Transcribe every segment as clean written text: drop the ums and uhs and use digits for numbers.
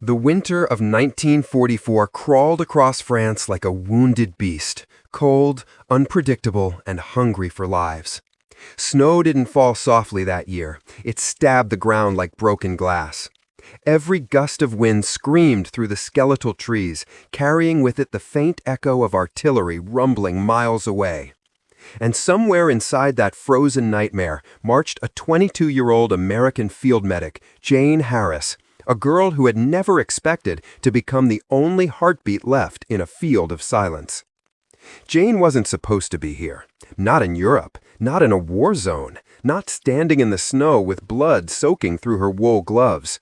The winter of 1944 crawled across France like a wounded beast, cold, unpredictable, and hungry for lives. Snow didn't fall softly that year. It stabbed the ground like broken glass. Every gust of wind screamed through the skeletal trees, carrying with it the faint echo of artillery rumbling miles away. And somewhere inside that frozen nightmare marched a 22-year-old American field medic, Jane Harris, a girl who had never expected to become the only heartbeat left in a field of silence. Jane wasn't supposed to be here. Not in Europe, not in a war zone, not standing in the snow with blood soaking through her wool gloves.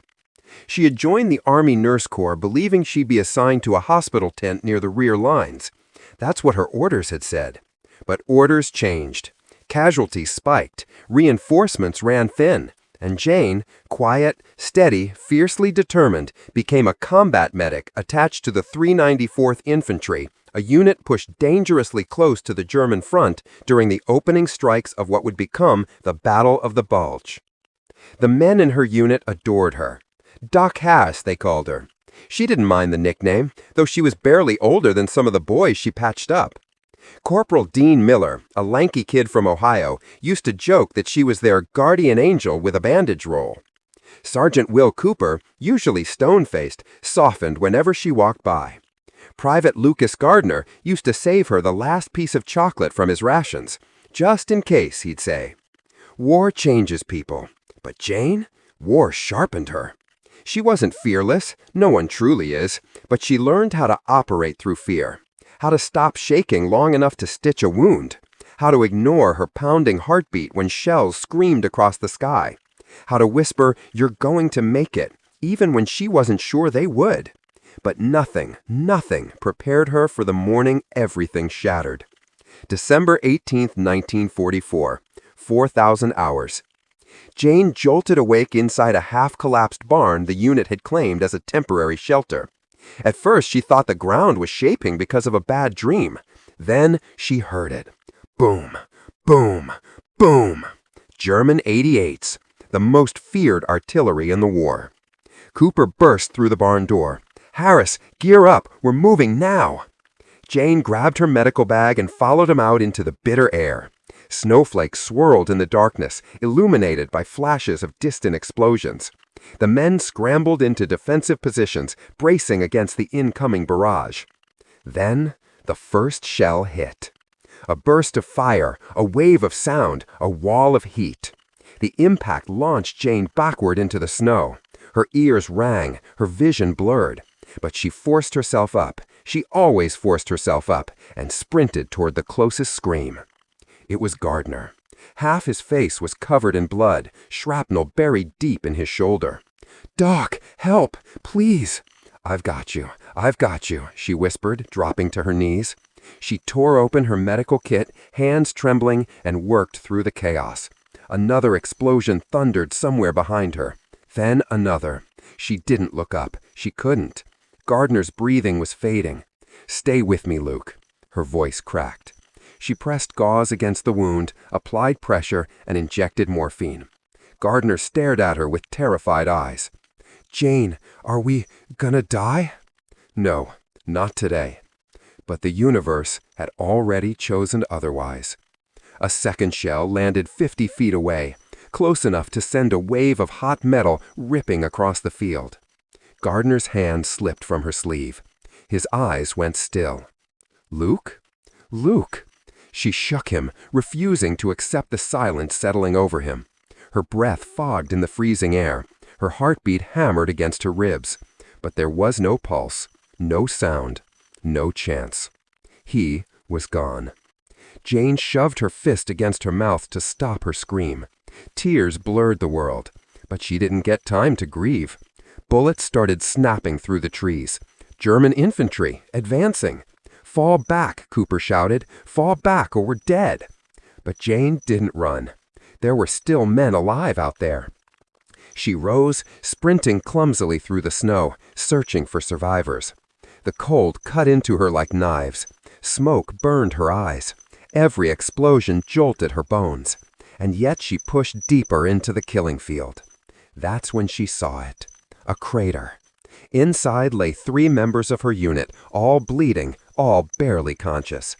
She had joined the Army Nurse Corps believing she'd be assigned to a hospital tent near the rear lines. That's what her orders had said. But orders changed. Casualties spiked. Reinforcements ran thin. And Jane, quiet, steady, fiercely determined, became a combat medic attached to the 394th Infantry, a unit pushed dangerously close to the German front during the opening strikes of what would become the Battle of the Bulge. The men in her unit adored her. Doc Hass, they called her. She didn't mind the nickname, though she was barely older than some of the boys she patched up. Corporal Dean Miller, a lanky kid from Ohio, used to joke that she was their guardian angel with a bandage roll. Sergeant Will Cooper, usually stone-faced, softened whenever she walked by. Private Lucas Gardner used to save her the last piece of chocolate from his rations, just in case, he'd say. War changes people, but Jane? War sharpened her. She wasn't fearless, no one truly is, but she learned how to operate through fear. How to stop shaking long enough to stitch a wound, how to ignore her pounding heartbeat when shells screamed across the sky, how to whisper, "You're going to make it," even when she wasn't sure they would. But nothing prepared her for the morning everything shattered. December 18th, 1944, 4,000 hours. Jane jolted awake inside a half-collapsed barn the unit had claimed as a temporary shelter. At first, she thought the ground was shaping because of a bad dream. Then she heard it. Boom, boom, boom. German 88s, the most feared artillery in the war. Cooper burst through the barn door. "Harris, gear up. We're moving now." Jane grabbed her medical bag and followed him out into the bitter air. Snowflakes swirled in the darkness, illuminated by flashes of distant explosions. The men scrambled into defensive positions, bracing against the incoming barrage. Then, the first shell hit. A burst of fire, a wave of sound, a wall of heat. The impact launched Jane backward into the snow. Her ears rang, her vision blurred. But she forced herself up. She always forced herself up, and sprinted toward the closest scream. It was Gardner. Half his face was covered in blood, shrapnel buried deep in his shoulder. "Doc, help, please." I've got you, she whispered, dropping to her knees. She tore open her medical kit, hands trembling, and worked through the chaos. Another explosion thundered somewhere behind her. Then another. She didn't look up. She couldn't. Gardner's breathing was fading. "Stay with me, Luke." Her voice cracked. She pressed gauze against the wound, applied pressure, and injected morphine. Gardner stared at her with terrified eyes. "Jane, are we gonna die?" No, not today. But the universe had already chosen otherwise. A second shell landed 50 feet away, close enough to send a wave of hot metal ripping across the field. Gardner's hand slipped from her sleeve. His eyes went still. "Luke? Luke!" She shook him, refusing to accept the silence settling over him. Her breath fogged in the freezing air. Her heartbeat hammered against her ribs. But there was no pulse, no sound, no chance. He was gone. Jane shoved her fist against her mouth to stop her scream. Tears blurred the world, but she didn't get time to grieve. Bullets started snapping through the trees. German infantry, advancing. "Fall back," Cooper shouted. "Fall back or we're dead." But Jane didn't run. There were still men alive out there. She rose, sprinting clumsily through the snow, searching for survivors. The cold cut into her like knives. Smoke burned her eyes. Every explosion jolted her bones. And yet she pushed deeper into the killing field. That's when she saw it. A crater. Inside lay 3 members of her unit, all bleeding, all barely conscious.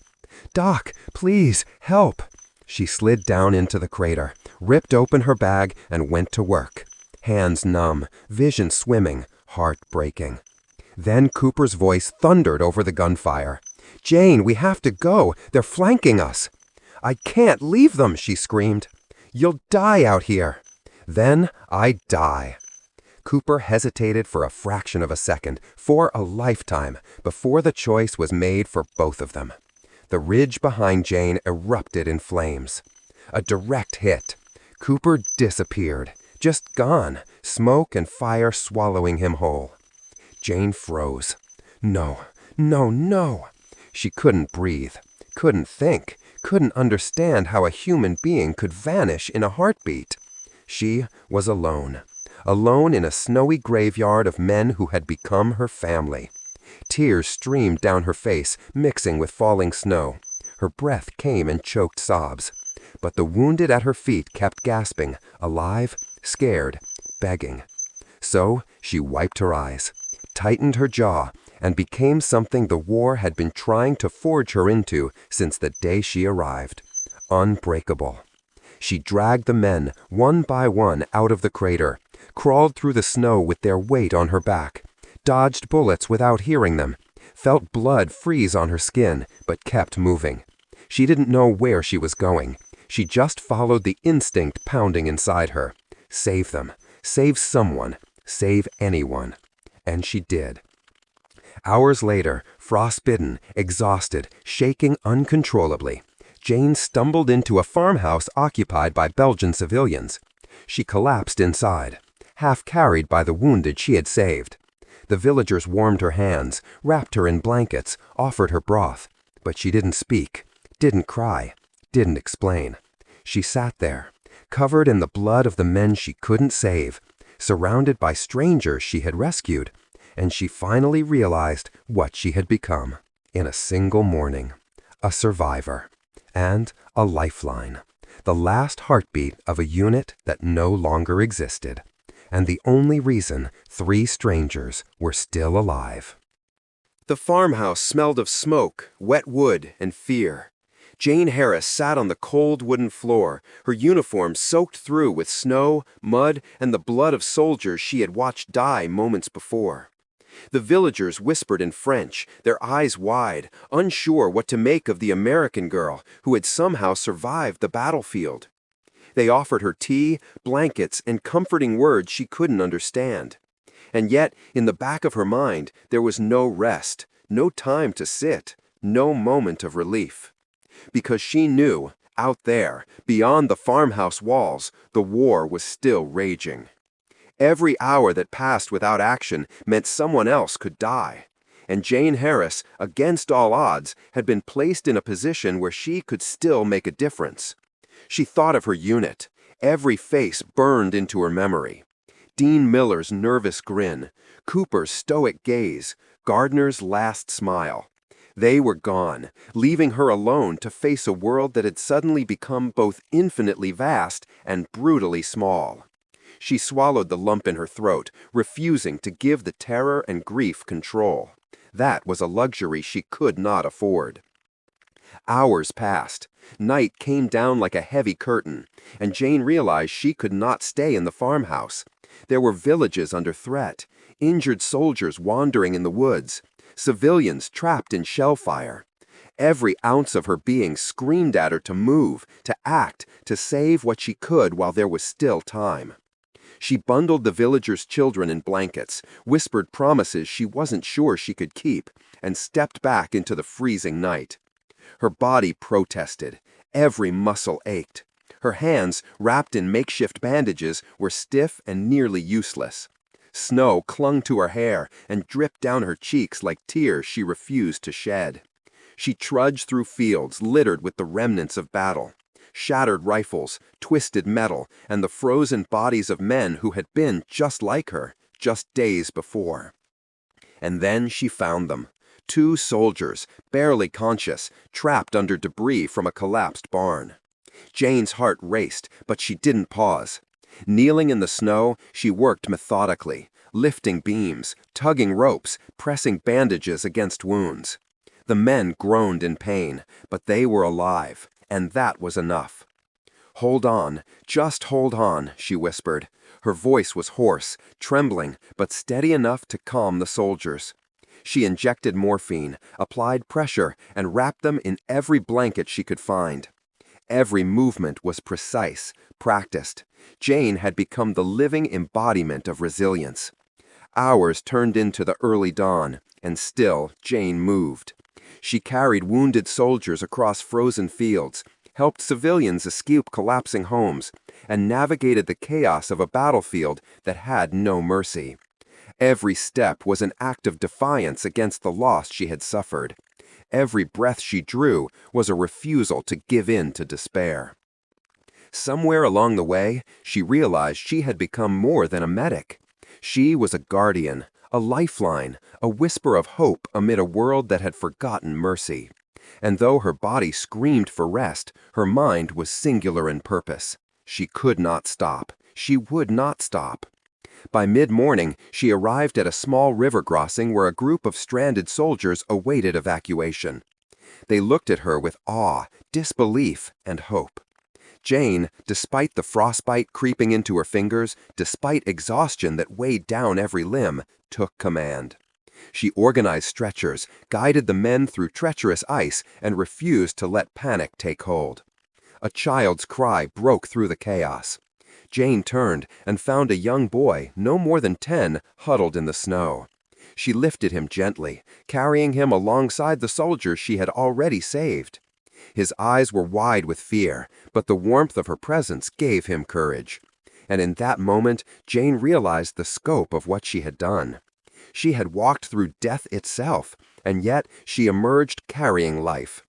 "Doc, please, help!" She slid down into the crater, ripped open her bag, and went to work. Hands numb, vision swimming, heart breaking. Then Cooper's voice thundered over the gunfire. "Jane, we have to go. They're flanking us." "I can't leave them," she screamed. "You'll die out here." "Then I die." Cooper hesitated for a fraction of a second, for a lifetime, before the choice was made for both of them. The ridge behind Jane erupted in flames. A direct hit. Cooper disappeared, just gone, smoke and fire swallowing him whole. Jane froze. No, no, no. She couldn't breathe, couldn't think, couldn't understand how a human being could vanish in a heartbeat. She was alone. Alone in a snowy graveyard of men who had become her family. Tears streamed down her face, mixing with falling snow. Her breath came in choked sobs. But the wounded at her feet kept gasping, alive, scared, begging. So she wiped her eyes, tightened her jaw, and became something the war had been trying to forge her into since the day she arrived. Unbreakable. She dragged the men, one by one, out of the crater, crawled through the snow with their weight on her back, dodged bullets without hearing them, felt blood freeze on her skin, but kept moving. She didn't know where she was going. She just followed the instinct pounding inside her. Save them. Save someone. Save anyone. And she did. Hours later, frostbitten, exhausted, shaking uncontrollably, Jane stumbled into a farmhouse occupied by Belgian civilians. She collapsed inside, half carried by the wounded she had saved. The villagers warmed her hands, wrapped her in blankets, offered her broth, but she didn't speak, didn't cry, didn't explain. She sat there, covered in the blood of the men she couldn't save, surrounded by strangers she had rescued, and she finally realized what she had become in a single morning: a survivor and a lifeline, the last heartbeat of a unit that no longer existed, and the only reason 3 strangers were still alive. The farmhouse smelled of smoke, wet wood, and fear. Jane Harris sat on the cold wooden floor, her uniform soaked through with snow, mud, and the blood of soldiers she had watched die moments before. The villagers whispered in French, their eyes wide, unsure what to make of the American girl who had somehow survived the battlefield. They offered her tea, blankets, and comforting words she couldn't understand. And yet, in the back of her mind, there was no rest, no time to sit, no moment of relief. Because she knew, out there, beyond the farmhouse walls, the war was still raging. Every hour that passed without action meant someone else could die. And Jane Harris, against all odds, had been placed in a position where she could still make a difference. She thought of her unit. Every face burned into her memory. Dean Miller's nervous grin, Cooper's stoic gaze, Gardner's last smile. They were gone, leaving her alone to face a world that had suddenly become both infinitely vast and brutally small. She swallowed the lump in her throat, refusing to give the terror and grief control. That was a luxury she could not afford. Hours passed. Night came down like a heavy curtain, and Jane realized she could not stay in the farmhouse. There were villages under threat, injured soldiers wandering in the woods, civilians trapped in shell fire. Every ounce of her being screamed at her to move, to act, to save what she could while there was still time. She bundled the villagers' children in blankets, whispered promises she wasn't sure she could keep, and stepped back into the freezing night. Her body protested. Every muscle ached. Her hands, wrapped in makeshift bandages, were stiff and nearly useless. Snow clung to her hair and dripped down her cheeks like tears she refused to shed. She trudged through fields littered with the remnants of battle. Shattered rifles, twisted metal, and the frozen bodies of men who had been just like her, just days before. And then she found them. 2 soldiers, barely conscious, trapped under debris from a collapsed barn. Jane's heart raced, but she didn't pause. Kneeling in the snow, she worked methodically, lifting beams, tugging ropes, pressing bandages against wounds. The men groaned in pain, but they were alive, and that was enough. "Hold on, just hold on," she whispered. Her voice was hoarse, trembling, but steady enough to calm the soldiers. She injected morphine, applied pressure, and wrapped them in every blanket she could find. Every movement was precise, practiced. Jane had become the living embodiment of resilience. Hours turned into the early dawn, and still Jane moved. She carried wounded soldiers across frozen fields, helped civilians escape collapsing homes, and navigated the chaos of a battlefield that had no mercy. Every step was an act of defiance against the loss she had suffered. Every breath she drew was a refusal to give in to despair. Somewhere along the way, she realized she had become more than a medic. She was a guardian, a lifeline, a whisper of hope amid a world that had forgotten mercy. And though her body screamed for rest, her mind was singular in purpose. She could not stop. She would not stop. By mid-morning, she arrived at a small river crossing where a group of stranded soldiers awaited evacuation. They looked at her with awe, disbelief, and hope. Jane, despite the frostbite creeping into her fingers, despite exhaustion that weighed down every limb, took command. She organized stretchers, guided the men through treacherous ice, and refused to let panic take hold. A child's cry broke through the chaos. Jane turned and found a young boy, no more than 10, huddled in the snow. She lifted him gently, carrying him alongside the soldiers she had already saved. His eyes were wide with fear, but the warmth of her presence gave him courage. And in that moment, Jane realized the scope of what she had done. She had walked through death itself, and yet she emerged carrying life.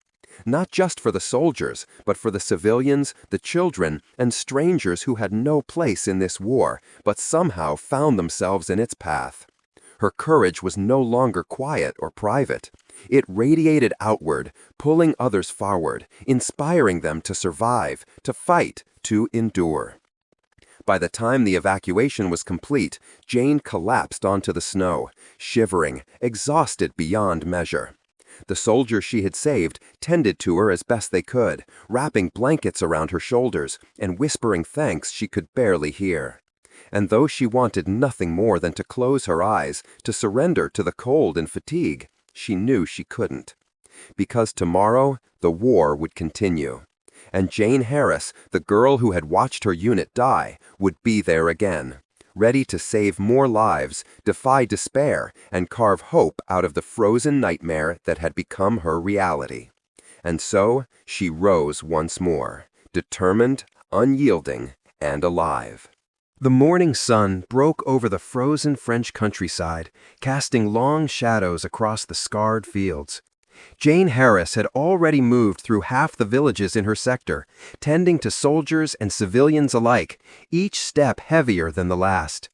Not just for the soldiers, but for the civilians, the children, and strangers who had no place in this war, but somehow found themselves in its path. Her courage was no longer quiet or private. It radiated outward, pulling others forward, inspiring them to survive, to fight, to endure. By the time the evacuation was complete, Jane collapsed onto the snow, shivering, exhausted beyond measure. The soldiers she had saved tended to her as best they could, wrapping blankets around her shoulders and whispering thanks she could barely hear. And though she wanted nothing more than to close her eyes, to surrender to the cold and fatigue, she knew she couldn't. Because tomorrow, the war would continue. And Jane Harris, the girl who had watched her unit die, would be there again, ready to save more lives, defy despair, and carve hope out of the frozen nightmare that had become her reality. And so she rose once more, determined, unyielding, and alive. The morning sun broke over the frozen French countryside, casting long shadows across the scarred fields. Jane Harris had already moved through half the villages in her sector, tending to soldiers and civilians alike, each step heavier than the last.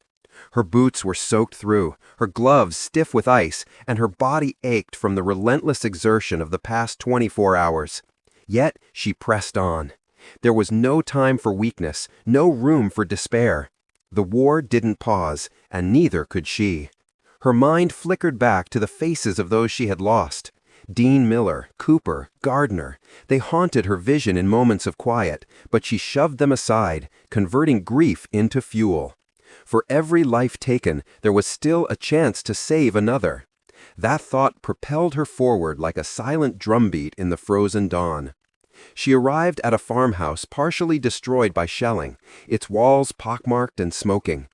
Her boots were soaked through, her gloves stiff with ice, and her body ached from the relentless exertion of the past 24 hours. Yet she pressed on. There was no time for weakness, no room for despair. The war didn't pause, and neither could she. Her mind flickered back to the faces of those she had lost. Dean Miller, Cooper, Gardner, they haunted her vision in moments of quiet, but she shoved them aside, converting grief into fuel. For every life taken, there was still a chance to save another. That thought propelled her forward like a silent drumbeat in the frozen dawn. She arrived at a farmhouse partially destroyed by shelling, its walls pockmarked and smoking.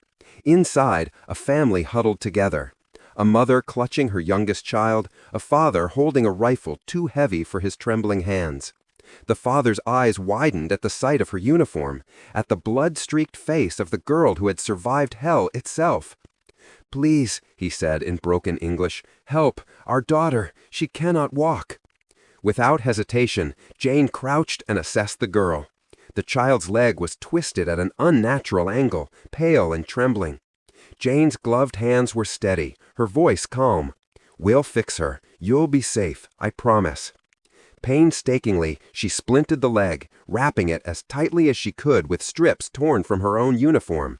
Inside, a family huddled together. A mother clutching her youngest child, a father holding a rifle too heavy for his trembling hands. The father's eyes widened at the sight of her uniform, at the blood-streaked face of the girl who had survived hell itself. "Please," he said in broken English, "help, our daughter, she cannot walk." Without hesitation, Jane crouched and assessed the girl. The child's leg was twisted at an unnatural angle, pale and trembling. Jane's gloved hands were steady, her voice calm. "We'll fix her. You'll be safe, I promise." Painstakingly, she splinted the leg, wrapping it as tightly as she could with strips torn from her own uniform.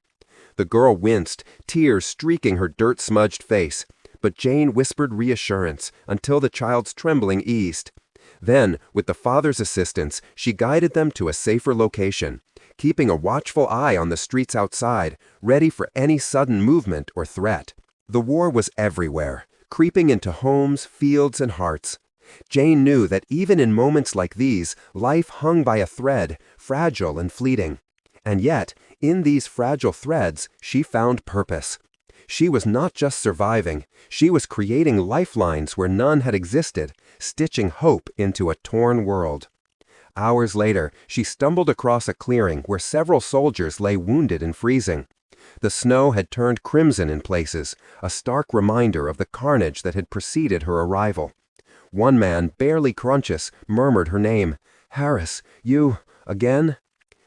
The girl winced, tears streaking her dirt-smudged face, but Jane whispered reassurance until the child's trembling eased. Then, with the father's assistance, she guided them to a safer location, keeping a watchful eye on the streets outside, ready for any sudden movement or threat. The war was everywhere, creeping into homes, fields, and hearts. Jane knew that even in moments like these, life hung by a thread, fragile and fleeting. And yet, in these fragile threads, she found purpose. She was not just surviving, she was creating lifelines where none had existed, stitching hope into a torn world. Hours later, she stumbled across a clearing where several soldiers lay wounded and freezing. The snow had turned crimson in places, a stark reminder of the carnage that had preceded her arrival. One man, barely conscious, murmured her name. "Harris, you, again?"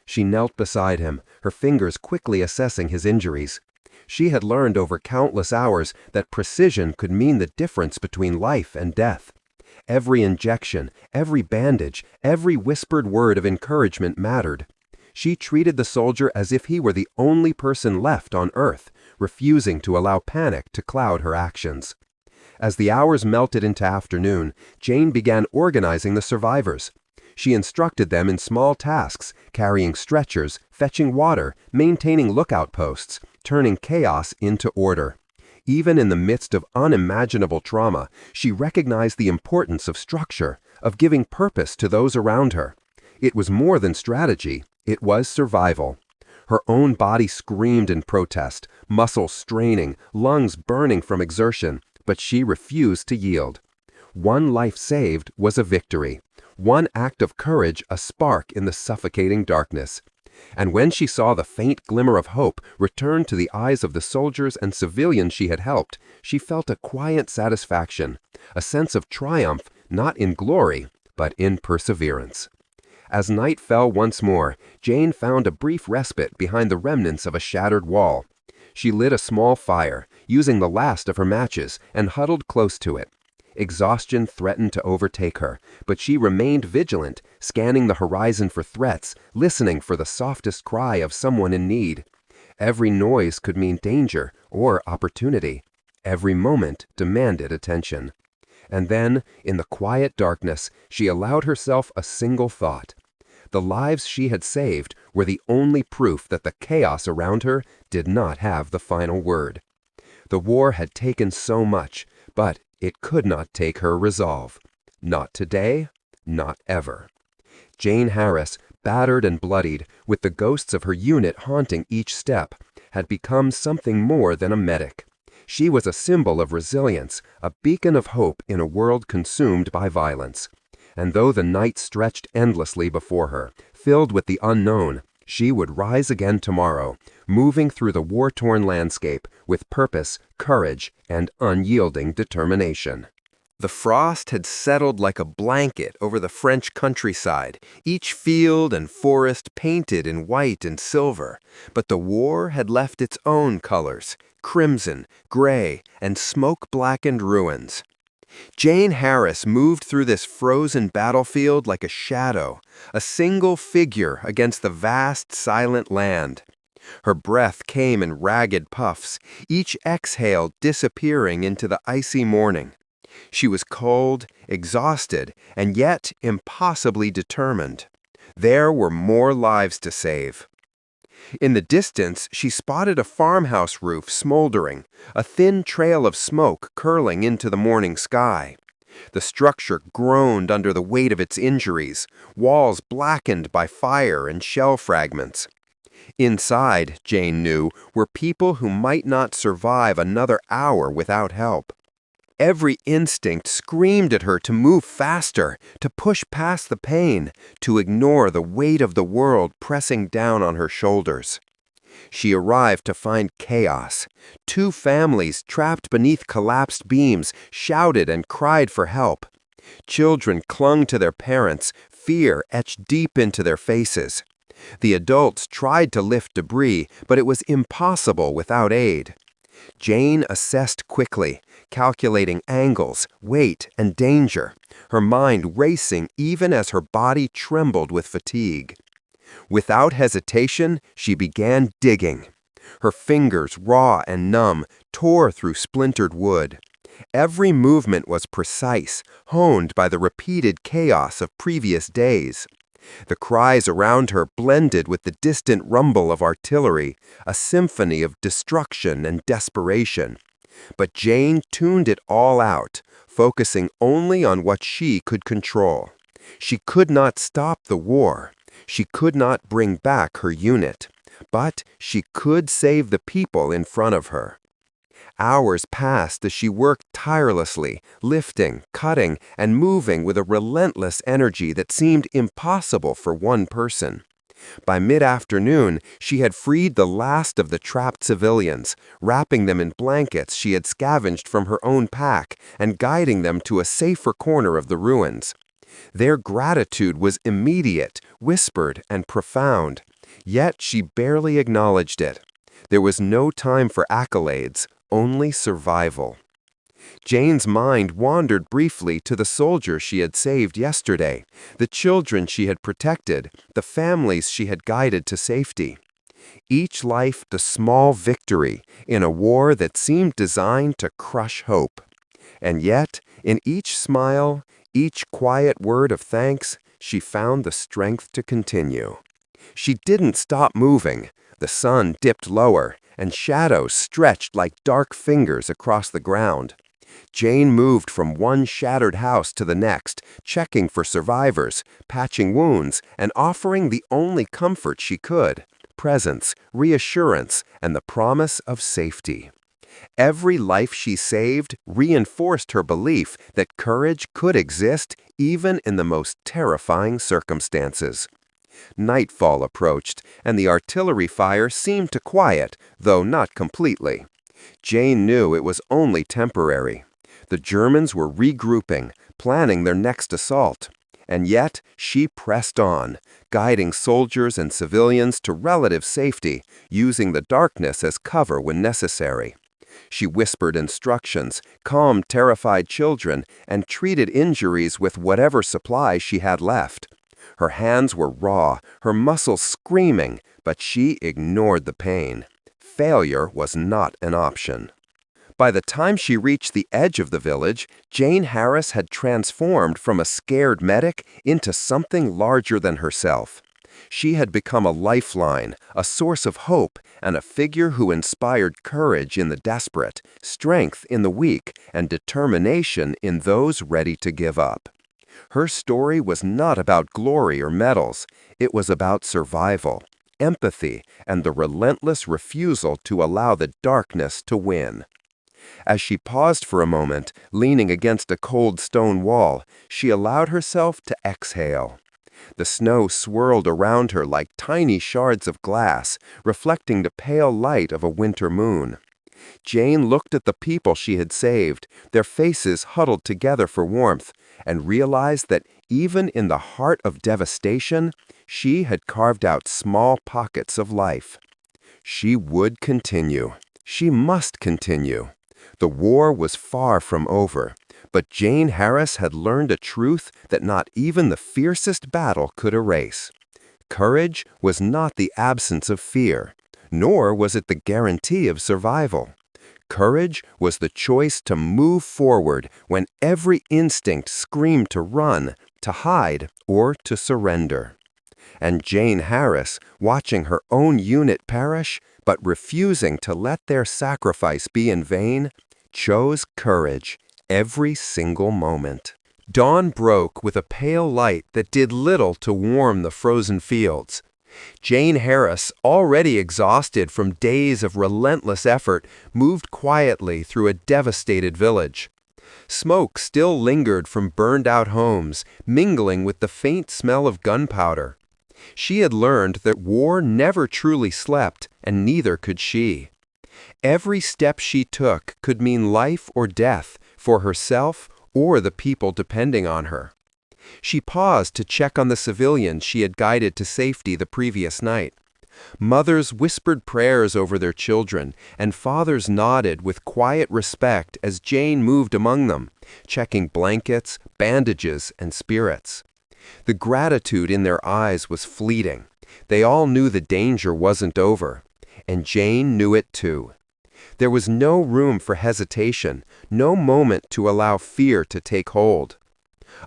She knelt beside him, her fingers quickly assessing his injuries. She had learned over countless hours that precision could mean the difference between life and death. Every injection, every bandage, every whispered word of encouragement mattered. She treated the soldier as if he were the only person left on Earth, refusing to allow panic to cloud her actions. As the hours melted into afternoon, Jane began organizing the survivors. She instructed them in small tasks, carrying stretchers, fetching water, maintaining lookout posts, turning chaos into order. Even in the midst of unimaginable trauma, she recognized the importance of structure, of giving purpose to those around her. It was more than strategy, it was survival. Her own body screamed in protest, muscles straining, lungs burning from exertion, but she refused to yield. One life saved was a victory. One act of courage a spark in the suffocating darkness. And when she saw the faint glimmer of hope return to the eyes of the soldiers and civilians she had helped, she felt a quiet satisfaction, a sense of triumph, not in glory, but in perseverance. As night fell once more, Jane found a brief respite behind the remnants of a shattered wall. She lit a small fire, using the last of her matches, and huddled close to it. Exhaustion threatened to overtake her, but she remained vigilant, scanning the horizon for threats, listening for the softest cry of someone in need. Every noise could mean danger or opportunity. Every moment demanded attention. And then, in the quiet darkness, she allowed herself a single thought. The lives she had saved were the only proof that the chaos around her did not have the final word. The war had taken so much, but it could not take her resolve. Not today, not ever. Jane Harris, battered and bloodied, with the ghosts of her unit haunting each step, had become something more than a medic. She was a symbol of resilience, a beacon of hope in a world consumed by violence. And though the night stretched endlessly before her, filled with the unknown, she would rise again tomorrow, moving through the war-torn landscape with purpose, courage, and unyielding determination. The frost had settled like a blanket over the French countryside, each field and forest painted in white and silver, but the war had left its own colors, crimson, gray, and smoke-blackened ruins. Jane Harris moved through this frozen battlefield like a shadow, a single figure against the vast, silent land. Her breath came in ragged puffs, each exhale disappearing into the icy morning. She was cold, exhausted, and yet impossibly determined. There were more lives to save. In the distance, she spotted a farmhouse roof smoldering, a thin trail of smoke curling into the morning sky. The structure groaned under the weight of its injuries, walls blackened by fire and shell fragments. Inside, Jane knew, were people who might not survive another hour without help. Every instinct screamed at her to move faster, to push past the pain, to ignore the weight of the world pressing down on her shoulders. She arrived to find chaos. Two families trapped beneath collapsed beams shouted and cried for help. Children clung to their parents, fear etched deep into their faces. The adults tried to lift debris, but it was impossible without aid. Jane assessed quickly, calculating angles, weight, and danger, her mind racing even as her body trembled with fatigue. Without hesitation, she began digging. Her fingers, raw and numb, tore through splintered wood. Every movement was precise, honed by the repeated chaos of previous days. The cries around her blended with the distant rumble of artillery, a symphony of destruction and desperation. But Jane tuned it all out, focusing only on what she could control. She could not stop the war. She could not bring back her unit. But she could save the people in front of her. Hours passed as she worked tirelessly, lifting, cutting, and moving with a relentless energy that seemed impossible for one person. By mid-afternoon, she had freed the last of the trapped civilians, wrapping them in blankets she had scavenged from her own pack and guiding them to a safer corner of the ruins. Their gratitude was immediate, whispered, and profound. Yet she barely acknowledged it. There was no time for accolades, only survival. Jane's mind wandered briefly to the soldiers she had saved yesterday, the children she had protected, the families she had guided to safety. Each life a small victory in a war that seemed designed to crush hope. And yet, in each smile, each quiet word of thanks, she found the strength to continue. She didn't stop moving. The sun dipped lower, and shadows stretched like dark fingers across the ground. Jane moved from one shattered house to the next, checking for survivors, patching wounds, and offering the only comfort she could: presence, reassurance, and the promise of safety. Every life she saved reinforced her belief that courage could exist even in the most terrifying circumstances. Nightfall approached, and the artillery fire seemed to quiet, though not completely. Jane knew it was only temporary. The Germans were regrouping, planning their next assault. And yet, she pressed on, guiding soldiers and civilians to relative safety, using the darkness as cover when necessary. She whispered instructions, calmed terrified children, and treated injuries with whatever supply she had left. Her hands were raw, her muscles screaming, but she ignored the pain. Failure was not an option. By the time she reached the edge of the village, Jane Harris had transformed from a scared medic into something larger than herself. She had become a lifeline, a source of hope, and a figure who inspired courage in the desperate, strength in the weak, and determination in those ready to give up. Her story was not about glory or medals. It was about survival, empathy, and the relentless refusal to allow the darkness to win. As she paused for a moment, leaning against a cold stone wall, she allowed herself to exhale. The snow swirled around her like tiny shards of glass, reflecting the pale light of a winter moon. Jane looked at the people she had saved, their faces huddled together for warmth, and realized that even in the heart of devastation, she had carved out small pockets of life. She would continue. She must continue. The war was far from over, but Jane Harris had learned a truth that not even the fiercest battle could erase. Courage was not the absence of fear, nor was it the guarantee of survival. Courage was the choice to move forward when every instinct screamed to run, to hide, or to surrender. And Jane Harris, watching her own unit perish, but refusing to let their sacrifice be in vain, chose courage every single moment. Dawn broke with a pale light that did little to warm the frozen fields. Jane Harris, already exhausted from days of relentless effort, moved quietly through a devastated village. Smoke still lingered from burned-out homes, mingling with the faint smell of gunpowder. She had learned that war never truly slept, and neither could she. Every step she took could mean life or death for herself or the people depending on her. She paused to check on the civilians she had guided to safety the previous night. Mothers whispered prayers over their children, and fathers nodded with quiet respect as Jane moved among them, checking blankets, bandages, and spirits. The gratitude in their eyes was fleeting. They all knew the danger wasn't over. and Jane knew it too. There was no room for hesitation, no moment to allow fear to take hold.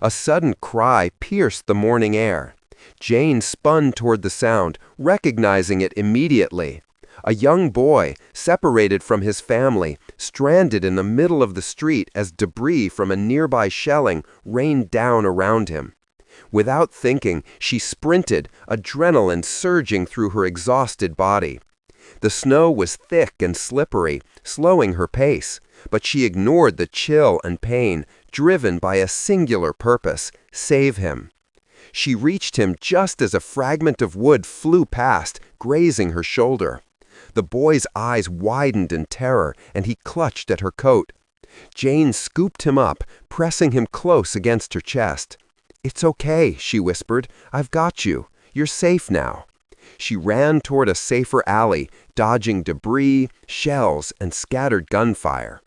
A sudden cry pierced the morning air. Jane spun toward the sound, recognizing it immediately. A young boy, separated from his family, stranded in the middle of the street as debris from a nearby shelling rained down around him. Without thinking, she sprinted, adrenaline surging through her exhausted body. The snow was thick and slippery, slowing her pace, but she ignored the chill and pain, driven by a singular purpose: save him. She reached him just as a fragment of wood flew past, grazing her shoulder. The boy's eyes widened in terror, and he clutched at her coat. Jane scooped him up, pressing him close against her chest. "It's okay," she whispered. "I've got you. You're safe now." She ran toward a safer alley, dodging debris, shells, and scattered gunfire.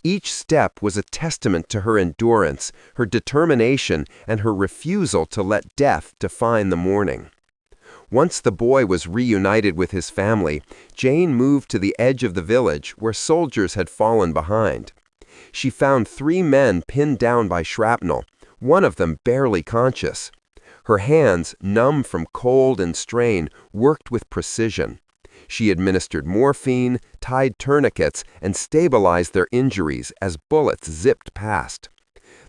Each step was a testament to her endurance, her determination, and her refusal to let death define the morning. Once the boy was reunited with his family, Jane moved to the edge of the village where soldiers had fallen behind. She found 3 men pinned down by shrapnel, one of them barely conscious. Her hands, numb from cold and strain, worked with precision. She administered morphine, tied tourniquets, and stabilized their injuries as bullets zipped past.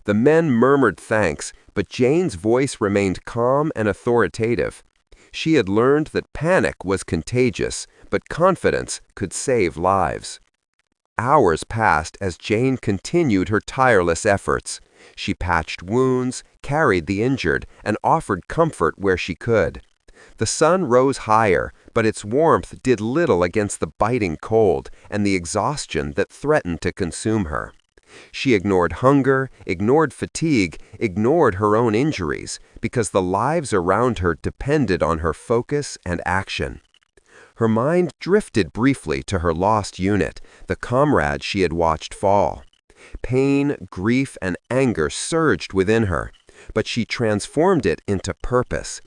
The men murmured thanks, but Jane's voice remained calm and authoritative. She had learned that panic was contagious, but confidence could save lives. Hours passed as Jane continued her tireless efforts. She patched wounds, carried the injured, and offered comfort where she could. The sun rose higher, but its warmth did little against the biting cold and the exhaustion that threatened to consume her. She ignored hunger, ignored fatigue, ignored her own injuries, because the lives around her depended on her focus and action. Her mind drifted briefly to her lost unit, the comrade she had watched fall. Pain, grief, and anger surged within her, but she transformed it into purpose.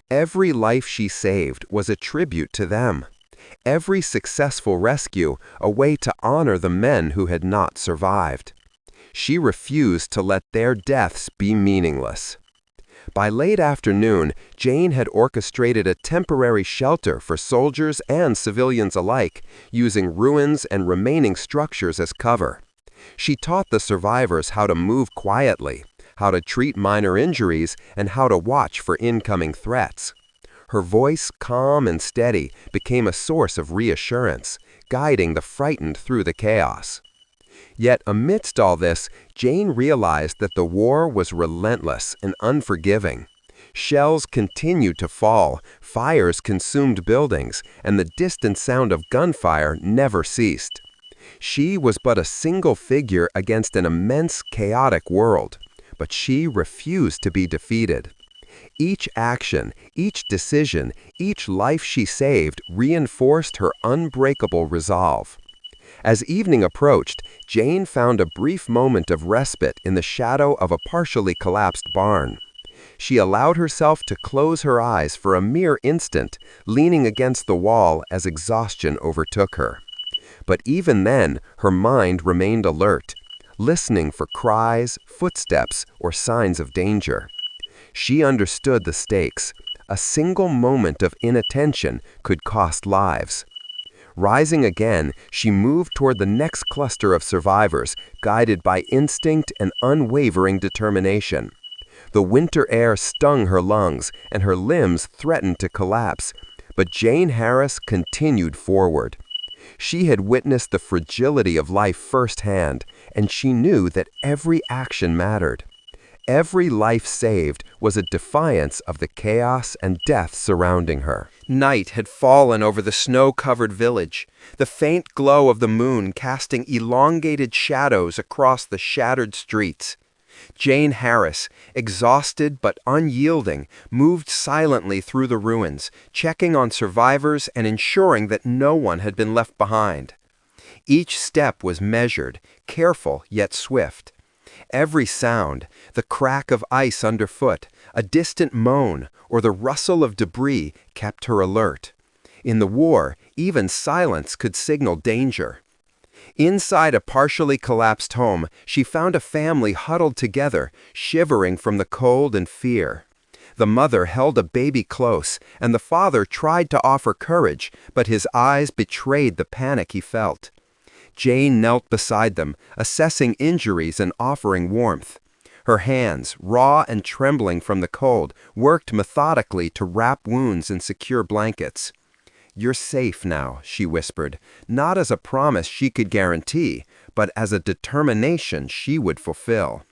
Every life she saved was a tribute to them. Every successful rescue a way to honor the men who had not survived. She refused to let their deaths be meaningless. By late afternoon, Jane had orchestrated a temporary shelter for soldiers and civilians alike, using ruins and remaining structures as cover. She taught the survivors how to move quietly, how to treat minor injuries, and how to watch for incoming threats. Her voice, calm and steady, became a source of reassurance, guiding the frightened through the chaos. Yet amidst all this, Jane realized that the war was relentless and unforgiving. Shells continued to fall, fires consumed buildings, and the distant sound of gunfire never ceased. She was but a single figure against an immense, chaotic world, but she refused to be defeated. Each action, each decision, each life she saved reinforced her unbreakable resolve. As evening approached, Jane found a brief moment of respite in the shadow of a partially collapsed barn. She allowed herself to close her eyes for a mere instant, leaning against the wall as exhaustion overtook her. But even then, her mind remained alert, listening for cries, footsteps, or signs of danger. She understood the stakes. A single moment of inattention could cost lives. Rising again, she moved toward the next cluster of survivors, guided by instinct and unwavering determination. The winter air stung her lungs, and her limbs threatened to collapse, but Jane Harris continued forward. She had witnessed the fragility of life firsthand, and she knew that every action mattered. Every life saved was a defiance of the chaos and death surrounding her. Night had fallen over the snow-covered village, the faint glow of the moon casting elongated shadows across the shattered streets. Jane Harris, exhausted but unyielding, moved silently through the ruins, checking on survivors and ensuring that no one had been left behind. Each step was measured, careful yet swift. Every sound, the crack of ice underfoot, a distant moan, or the rustle of debris kept her alert. In the war, even silence could signal danger. Inside a partially collapsed home, she found a family huddled together, shivering from the cold and fear. The mother held a baby close, and the father tried to offer courage, but his eyes betrayed the panic he felt. Jane knelt beside them, assessing injuries and offering warmth. Her hands, raw and trembling from the cold, worked methodically to wrap wounds and secure blankets. "You're safe now," she whispered, not as a promise she could guarantee, but as a determination she would fulfill.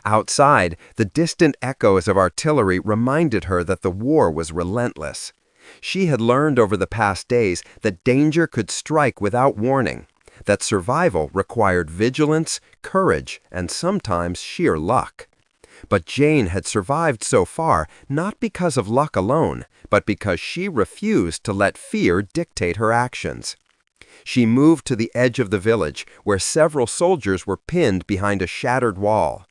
Outside, the distant echoes of artillery reminded her that the war was relentless. She had learned over the past days that danger could strike without warning, that survival required vigilance, courage, and sometimes sheer luck. But Jane had survived so far not because of luck alone, but because she refused to let fear dictate her actions. She moved to the edge of the village, where several soldiers were pinned behind a shattered wall.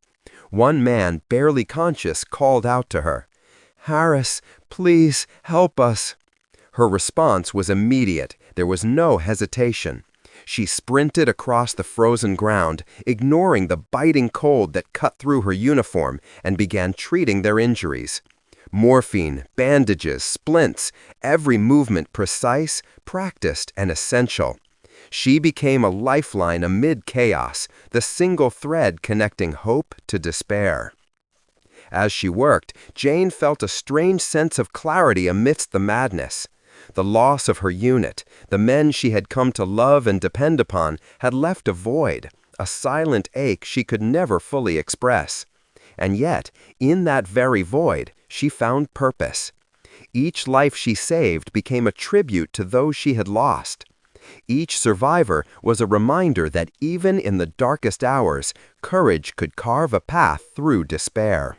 One man, barely conscious, called out to her, "Harris, please help us." Her response was immediate. There was no hesitation. She sprinted across the frozen ground, ignoring the biting cold that cut through her uniform, and began treating their injuries. Morphine, bandages, splints, every movement precise, practiced, and essential. She became a lifeline amid chaos, the single thread connecting hope to despair. As she worked, Jane felt a strange sense of clarity amidst the madness. The loss of her unit, the men she had come to love and depend upon, had left a void, a silent ache she could never fully express. And yet, in that very void, she found purpose. Each life she saved became a tribute to those she had lost. Each survivor was a reminder that even in the darkest hours, courage could carve a path through despair.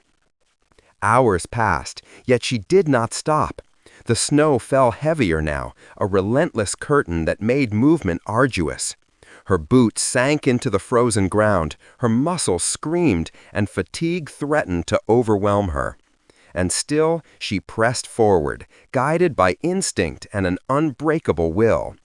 Hours passed, yet she did not stop. The snow fell heavier now, a relentless curtain that made movement arduous. Her boots sank into the frozen ground, her muscles screamed, and fatigue threatened to overwhelm her. And still she pressed forward, guided by instinct and an unbreakable will.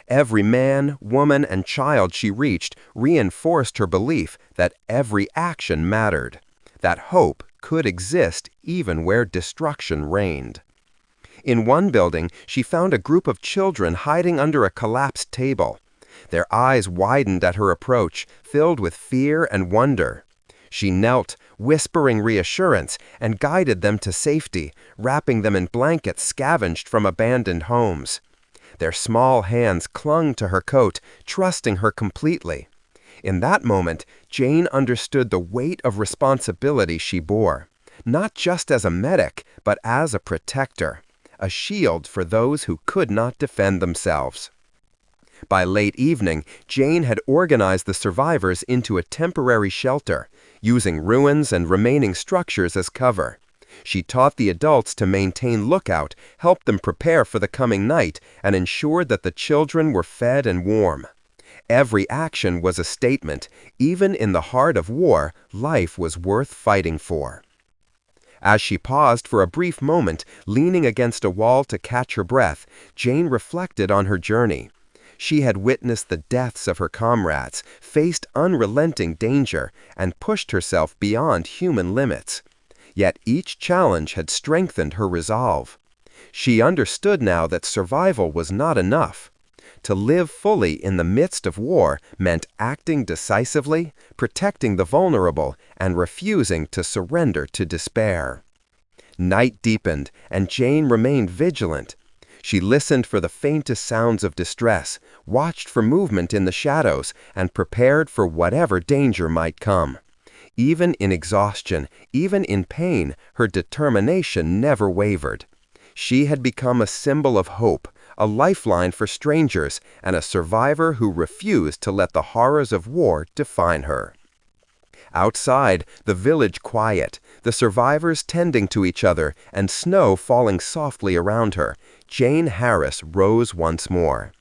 Every man, woman, and child she reached reinforced her belief that every action mattered, that hope could exist even where destruction reigned. In one building, she found a group of children hiding under a collapsed table. Their eyes widened at her approach, filled with fear and wonder. She knelt, whispering reassurance, and guided them to safety, wrapping them in blankets scavenged from abandoned homes. Their small hands clung to her coat, trusting her completely. In that moment, Jane understood the weight of responsibility she bore, not just as a medic, but as a protector, a shield for those who could not defend themselves. By late evening, Jane had organized the survivors into a temporary shelter, using ruins and remaining structures as cover. She taught the adults to maintain lookout, helped them prepare for the coming night, and ensured that the children were fed and warm. Every action was a statement. Even in the heart of war, life was worth fighting for. As she paused for a brief moment, leaning against a wall to catch her breath, Jane reflected on her journey. She had witnessed the deaths of her comrades, faced unrelenting danger, and pushed herself beyond human limits. Yet each challenge had strengthened her resolve. She understood now that survival was not enough. To live fully in the midst of war meant acting decisively, protecting the vulnerable, and refusing to surrender to despair. Night deepened, and Jane remained vigilant. She listened for the faintest sounds of distress, watched for movement in the shadows, and prepared for whatever danger might come. Even in exhaustion, even in pain, her determination never wavered. She had become a symbol of hope, a lifeline for strangers, and a survivor who refused to let the horrors of war define her. Outside, the village quiet, the survivors tending to each other, and snow falling softly around her, Jane Harris rose once more.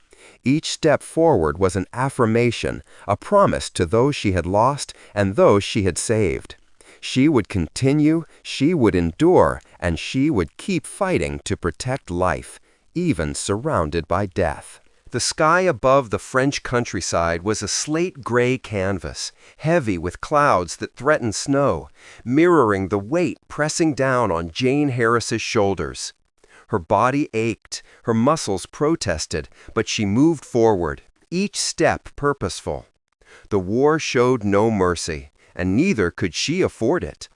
Each step forward was an affirmation, a promise to those she had lost and those she had saved. She would continue, she would endure, and she would keep fighting to protect life, even surrounded by death. The sky above the French countryside was a slate-gray canvas, heavy with clouds that threatened snow, mirroring the weight pressing down on Jane Harris's shoulders. Her body ached, her muscles protested, but she moved forward, each step purposeful. The war showed no mercy, and neither could she afford it.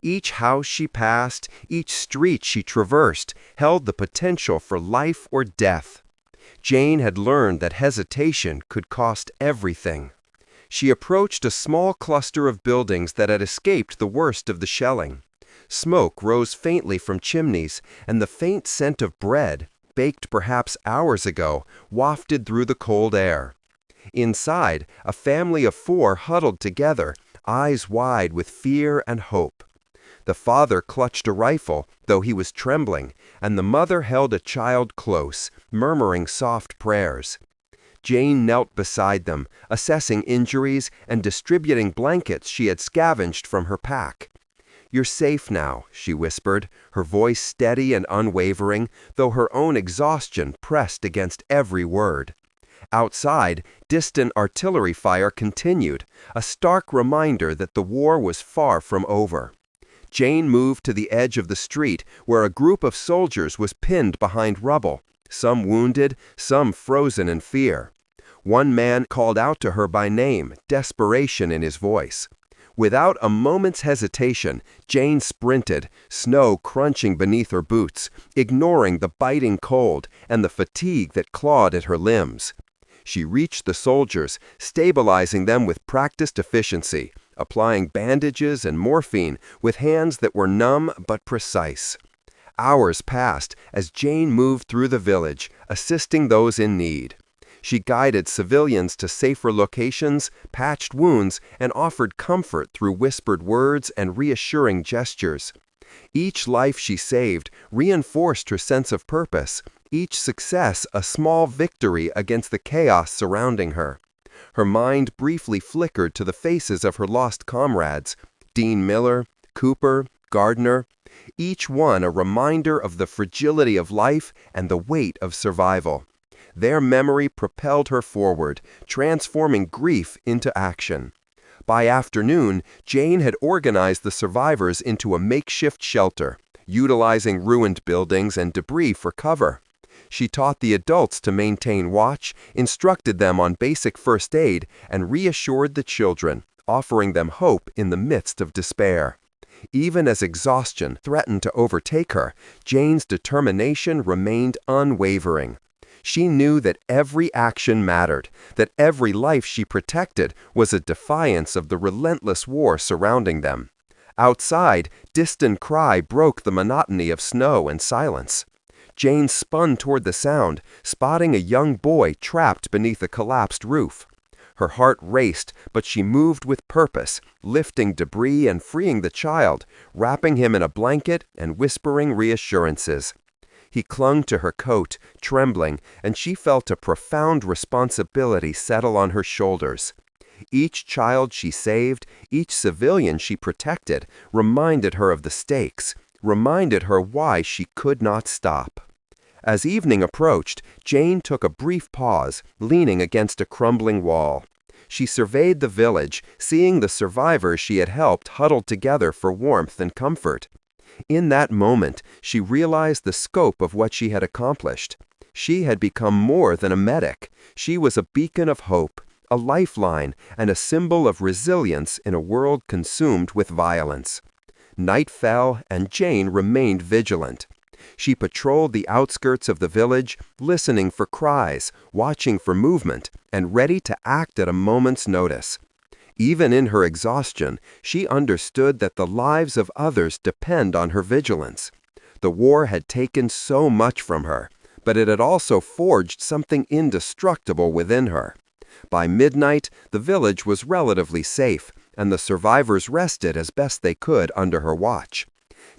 Each house she passed, each street she traversed, held the potential for life or death. Jane had learned that hesitation could cost everything. She approached a small cluster of buildings that had escaped the worst of the shelling. Smoke rose faintly from chimneys, and the faint scent of bread, baked perhaps hours ago, wafted through the cold air. Inside, a family of 4 huddled together, eyes wide with fear and hope. The father clutched a rifle, though he was trembling, and the mother held a child close, murmuring soft prayers. Jane knelt beside them, assessing injuries and distributing blankets she had scavenged from her pack. "You're safe now," she whispered, her voice steady and unwavering, though her own exhaustion pressed against every word. Outside, distant artillery fire continued, a stark reminder that the war was far from over. Jane moved to the edge of the street, where a group of soldiers was pinned behind rubble, some wounded, some frozen in fear. One man called out to her by name, desperation in his voice. Without a moment's hesitation, Jane sprinted, snow crunching beneath her boots, ignoring the biting cold and the fatigue that clawed at her limbs. She reached the soldiers, stabilizing them with practiced efficiency, applying bandages and morphine with hands that were numb but precise. Hours passed as Jane moved through the village, assisting those in need. She guided civilians to safer locations, patched wounds, and offered comfort through whispered words and reassuring gestures. Each life she saved reinforced her sense of purpose, each success a small victory against the chaos surrounding her. Her mind briefly flickered to the faces of her lost comrades, Dean Miller, Cooper, Gardner, each one a reminder of the fragility of life and the weight of survival. Their memory propelled her forward, transforming grief into action. By afternoon, Jane had organized the survivors into a makeshift shelter, utilizing ruined buildings and debris for cover. She taught the adults to maintain watch, instructed them on basic first aid, and reassured the children, offering them hope in the midst of despair. Even as exhaustion threatened to overtake her, Jane's determination remained unwavering. She knew that every action mattered, that every life she protected was a defiance of the relentless war surrounding them. Outside, distant cry broke the monotony of snow and silence. Jane spun toward the sound, spotting a young boy trapped beneath a collapsed roof. Her heart raced, but she moved with purpose, lifting debris and freeing the child, wrapping him in a blanket and whispering reassurances. He clung to her coat, trembling, and she felt a profound responsibility settle on her shoulders. Each child she saved, each civilian she protected, reminded her of the stakes, reminded her why she could not stop. As evening approached, Jane took a brief pause, leaning against a crumbling wall. She surveyed the village, seeing the survivors she had helped huddled together for warmth and comfort. In that moment, she realized the scope of what she had accomplished. She had become more than a medic. She was a beacon of hope, a lifeline, and a symbol of resilience in a world consumed with violence. Night fell, and Jane remained vigilant. She patrolled the outskirts of the village, listening for cries, watching for movement, and ready to act at a moment's notice. Even in her exhaustion, she understood that the lives of others depend on her vigilance. The war had taken so much from her, but it had also forged something indestructible within her. By midnight, the village was relatively safe, and the survivors rested as best they could under her watch.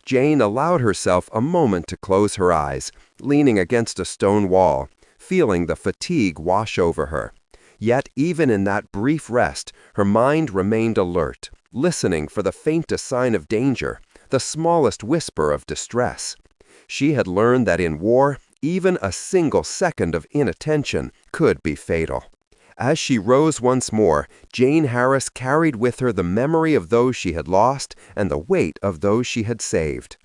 Jane allowed herself a moment to close her eyes, leaning against a stone wall, feeling the fatigue wash over her. Yet even in that brief rest, her mind remained alert, listening for the faintest sign of danger, the smallest whisper of distress. She had learned that in war, Even a single second of inattention could be fatal. As she rose once more, Jane Harris carried with her the memory of those she had lost and the weight of those she had saved.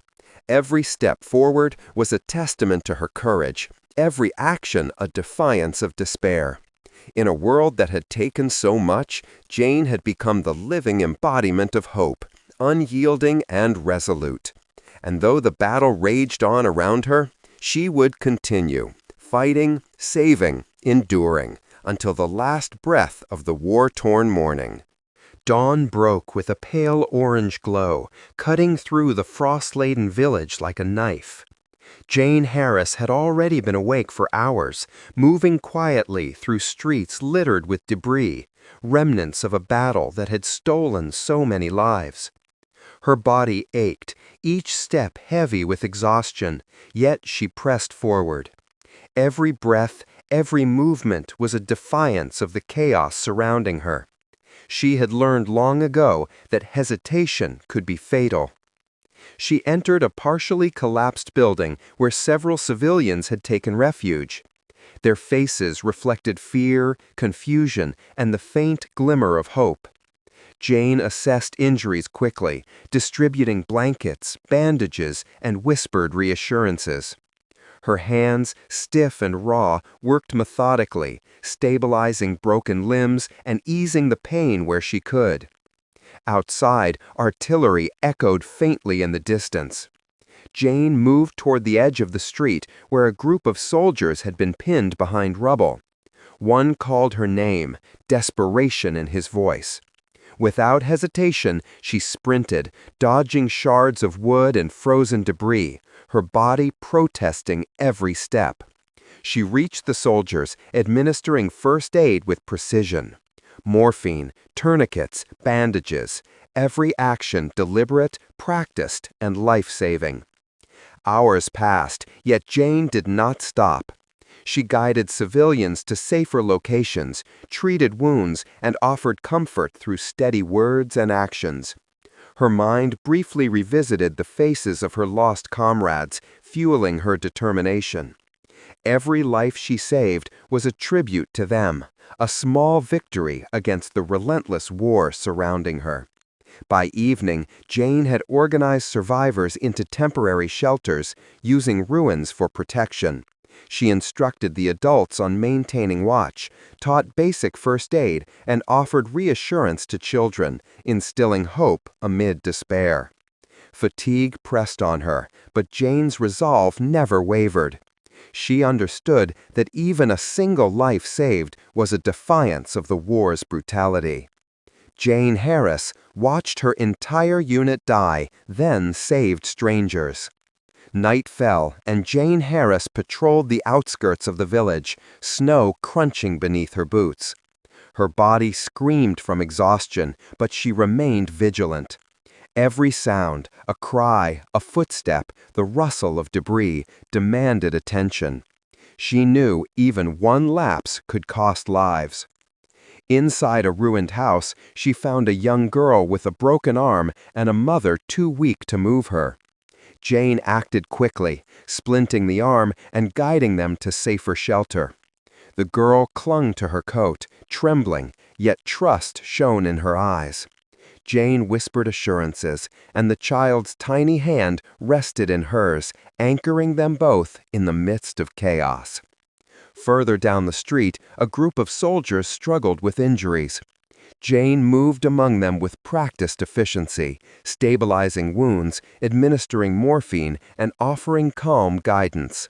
Every step forward was a testament to her courage, every action a defiance of despair. In a world that had taken so much, Jane had become the living embodiment of hope, unyielding and resolute. And though the battle raged on around her, she would continue, fighting, saving, enduring, until the last breath of the war-torn morning. Dawn broke with a pale orange glow, cutting through the frost-laden village like a knife. Jane Harris had already been awake for hours, moving quietly through streets littered with debris, remnants of a battle that had stolen so many lives. Her body ached, each step heavy with exhaustion, yet she pressed forward. Every breath, every movement was a defiance of the chaos surrounding her. She had learned long ago that hesitation could be fatal. She entered a partially collapsed building where several civilians had taken refuge. Their faces reflected fear, confusion, and the faint glimmer of hope. Jane assessed injuries quickly, distributing blankets, bandages, and whispered reassurances. Her hands, stiff and raw, worked methodically, stabilizing broken limbs and easing the pain where she could. Outside, artillery echoed faintly in the distance. Jane moved toward the edge of the street where a group of soldiers had been pinned behind rubble. One called her name, desperation in his voice. Without hesitation, she sprinted, dodging shards of wood and frozen debris, her body protesting every step. She reached the soldiers, administering first aid with precision. Morphine, tourniquets, bandages, every action deliberate, practiced, and life-saving. Hours passed, yet Jane did not stop. She guided civilians to safer locations, treated wounds, and offered comfort through steady words and actions. Her mind briefly revisited the faces of her lost comrades, fueling her determination. Every life she saved was a tribute to them, a small victory against the relentless war surrounding her. By evening, Jane had organized survivors into temporary shelters, using ruins for protection. She instructed the adults on maintaining watch, taught basic first aid, and offered reassurance to children, instilling hope amid despair. Fatigue pressed on her, but Jane's resolve never wavered. She understood that even a single life saved was a defiance of the war's brutality. Jane Harris watched her entire unit die, then saved strangers. Night fell, and Jane Harris patrolled the outskirts of the village, snow crunching beneath her boots. Her body screamed from exhaustion, but she remained vigilant. Every sound, a cry, a footstep, the rustle of debris, demanded attention. She knew even one lapse could cost lives. Inside a ruined house, she found a young girl with a broken arm and a mother too weak to move her. Jane acted quickly, splinting the arm and guiding them to safer shelter. The girl clung to her coat, trembling, yet trust shone in her eyes. Jane whispered assurances, and the child's tiny hand rested in hers, anchoring them both in the midst of chaos. Further down the street, a group of soldiers struggled with injuries. Jane moved among them with practiced efficiency, stabilizing wounds, administering morphine, and offering calm guidance.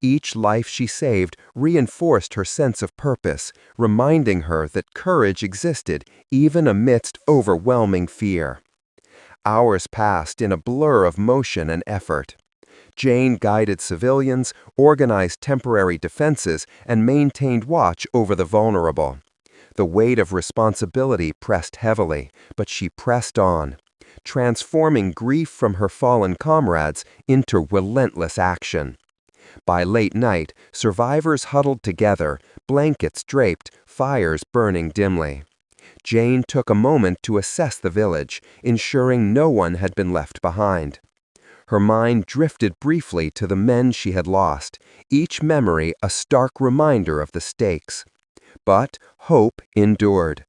Each life she saved reinforced her sense of purpose, reminding her that courage existed even amidst overwhelming fear. Hours passed in a blur of motion and effort. Jane guided civilians, organized temporary defenses, and maintained watch over the vulnerable. The weight of responsibility pressed heavily, but she pressed on, transforming grief from her fallen comrades into relentless action. By late night, survivors huddled together, blankets draped, fires burning dimly. Jane took a moment to assess the village, ensuring no one had been left behind. Her mind drifted briefly to the men she had lost, each memory a stark reminder of the stakes. But hope endured.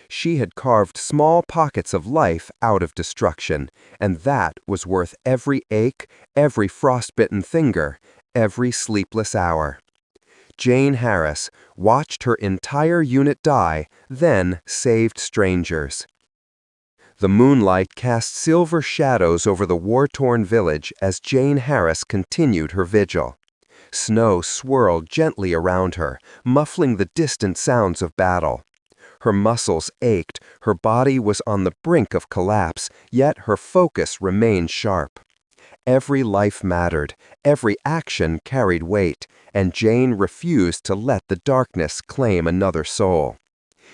She had carved small pockets of life out of destruction, and that was worth every ache, every frostbitten finger, every sleepless hour. Jane Harris watched her entire unit die, then saved strangers. The moonlight cast silver shadows over the war-torn village as Jane Harris continued her vigil. Snow swirled gently around her, muffling the distant sounds of battle. Her muscles ached, her body was on the brink of collapse, yet her focus remained sharp. Every life mattered, every action carried weight, and Jane refused to let the darkness claim another soul.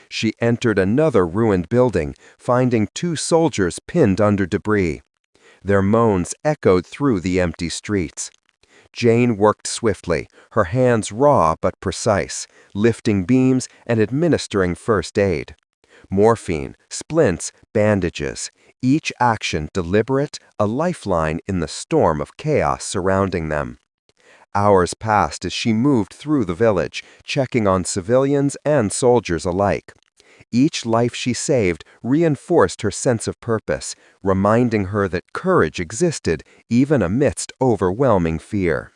She entered another ruined building, finding 2 soldiers pinned under debris. Their moans echoed through the empty streets. Jane worked swiftly, her hands raw but precise, lifting beams and administering first aid. Morphine, splints, bandages, each action deliberate, a lifeline in the storm of chaos surrounding them. Hours passed as she moved through the village, checking on civilians and soldiers alike. Each life she saved reinforced her sense of purpose, reminding her that courage existed even amidst overwhelming fear.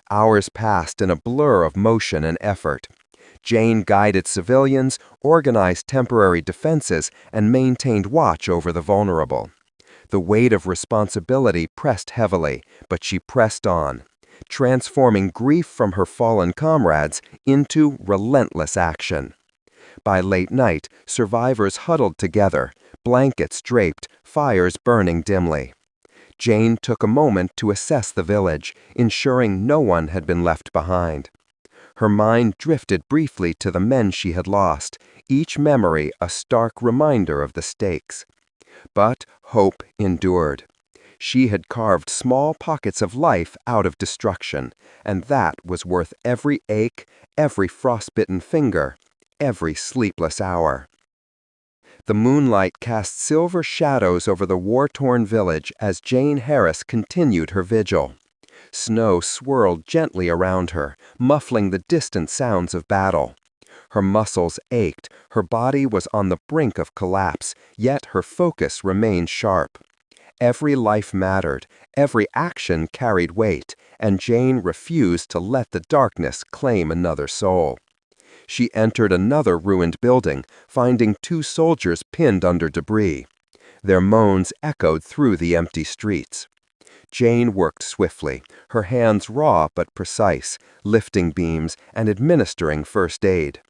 Hours passed in a blur of motion and effort. Jane guided civilians, organized temporary defenses, and maintained watch over the vulnerable. The weight of responsibility pressed heavily, but she pressed on, transforming grief from her fallen comrades into relentless action. By late night, survivors huddled together, blankets draped, fires burning dimly. Jane took a moment to assess the village, ensuring no one had been left behind. Her mind drifted briefly to the men she had lost, each memory a stark reminder of the stakes. But hope endured. She had carved small pockets of life out of destruction, and that was worth every ache, every frostbitten finger, every sleepless hour. The moonlight cast silver shadows over the war-torn village as Jane Harris continued her vigil. Snow swirled gently around her, muffling the distant sounds of battle. Her muscles ached, her body was on the brink of collapse, yet her focus remained sharp. Every life mattered, every action carried weight, and Jane refused to let the darkness claim another soul. She entered another ruined building, finding 2 soldiers pinned under debris. Their moans echoed through the empty streets. Jane worked swiftly, her hands raw but precise, lifting beams and administering first aid.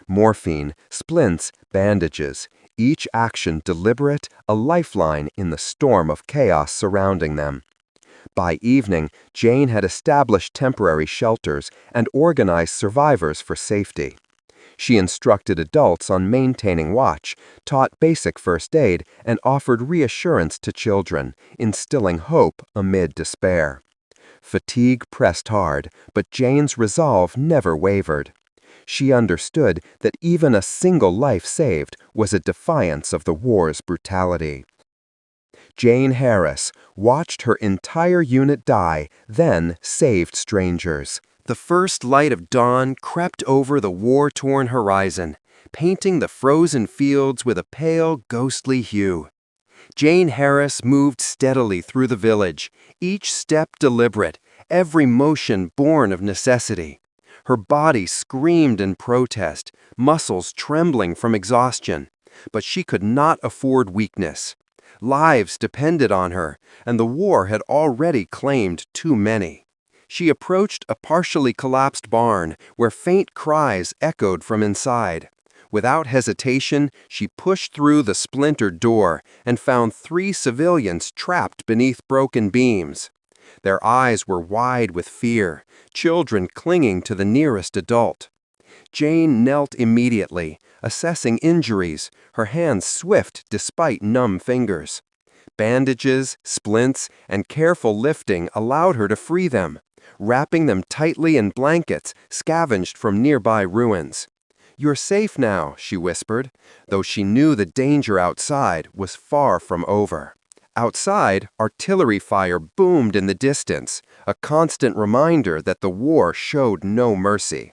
Morphine, splints, bandages, each action deliberate, a lifeline in the storm of chaos surrounding them. By evening, Jane had established temporary shelters and organized survivors for safety. She instructed adults on maintaining watch, taught basic first aid, and offered reassurance to children, instilling hope amid despair. Fatigue pressed hard, but Jane's resolve never wavered. She understood that even a single life saved was a defiance of the war's brutality. Jane Harris watched her entire unit die, then saved strangers. The first light of dawn crept over the war-torn horizon, painting the frozen fields with a pale, ghostly hue. Jane Harris moved steadily through the village, each step deliberate, every motion born of necessity. Her body screamed in protest, muscles trembling from exhaustion, but she could not afford weakness. Lives depended on her, and the war had already claimed too many. She approached a partially collapsed barn where faint cries echoed from inside. Without hesitation, she pushed through the splintered door and found 3 civilians trapped beneath broken beams. Their eyes were wide with fear, children clinging to the nearest adult. Jane knelt immediately, assessing injuries, her hands swift despite numb fingers. Bandages, splints, and careful lifting allowed her to free them, wrapping them tightly in blankets scavenged from nearby ruins. "You're safe now," she whispered, though she knew the danger outside was far from over. Outside, artillery fire boomed in the distance, a constant reminder that the war showed no mercy.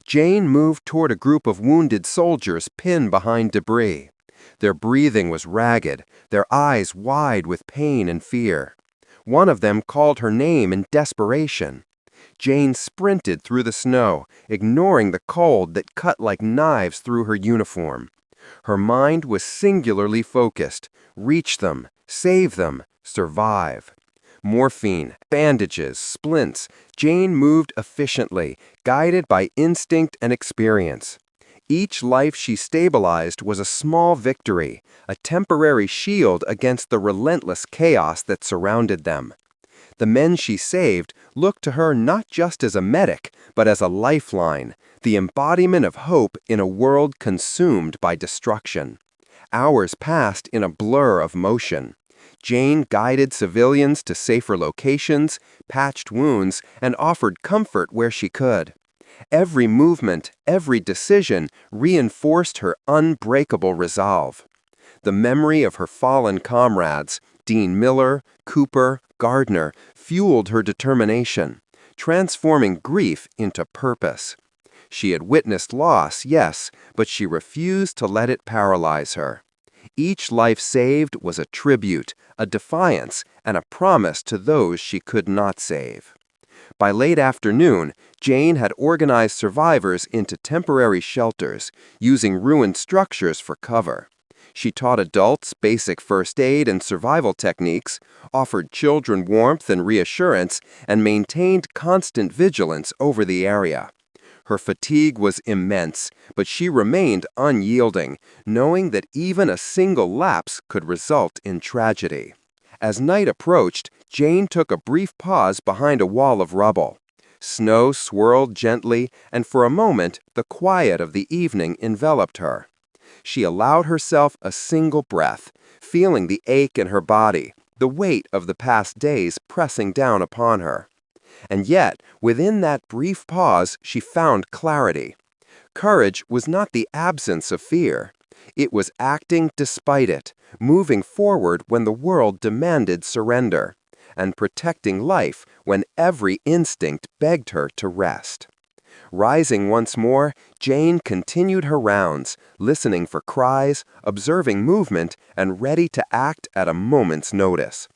Jane moved toward a group of wounded soldiers pinned behind debris. Their breathing was ragged, their eyes wide with pain and fear. One of them called her name in desperation. Jane sprinted through the snow, ignoring the cold that cut like knives through her uniform. Her mind was singularly focused. Reach them, save them, survive. Morphine, bandages, splints. Jane moved efficiently, guided by instinct and experience. Each life she stabilized was a small victory, a temporary shield against the relentless chaos that surrounded them. The men she saved looked to her not just as a medic, but as a lifeline, the embodiment of hope in a world consumed by destruction. Hours passed in a blur of motion. Jane guided civilians to safer locations, patched wounds, and offered comfort where she could. Every movement, every decision reinforced her unbreakable resolve. The memory of her fallen comrades, Dean Miller, Cooper, Gardner, fueled her determination, transforming grief into purpose. She had witnessed loss, yes, but she refused to let it paralyze her. Each life saved was a tribute, a defiance, and a promise to those she could not save. By late afternoon, Jane had organized survivors into temporary shelters, using ruined structures for cover. She taught adults basic first aid and survival techniques, offered children warmth and reassurance, and maintained constant vigilance over the area. Her fatigue was immense, but she remained unyielding, knowing that even a single lapse could result in tragedy. As night approached, Jane took a brief pause behind a wall of rubble. Snow swirled gently, and for a moment the quiet of the evening enveloped her. She allowed herself a single breath, feeling the ache in her body, the weight of the past days pressing down upon her. And yet, within that brief pause, she found clarity. Courage was not the absence of fear. It was acting despite it, moving forward when the world demanded surrender, and protecting life when every instinct begged her to rest. Rising once more, Jane continued her rounds, listening for cries, observing movement, and ready to act at a moment's notice.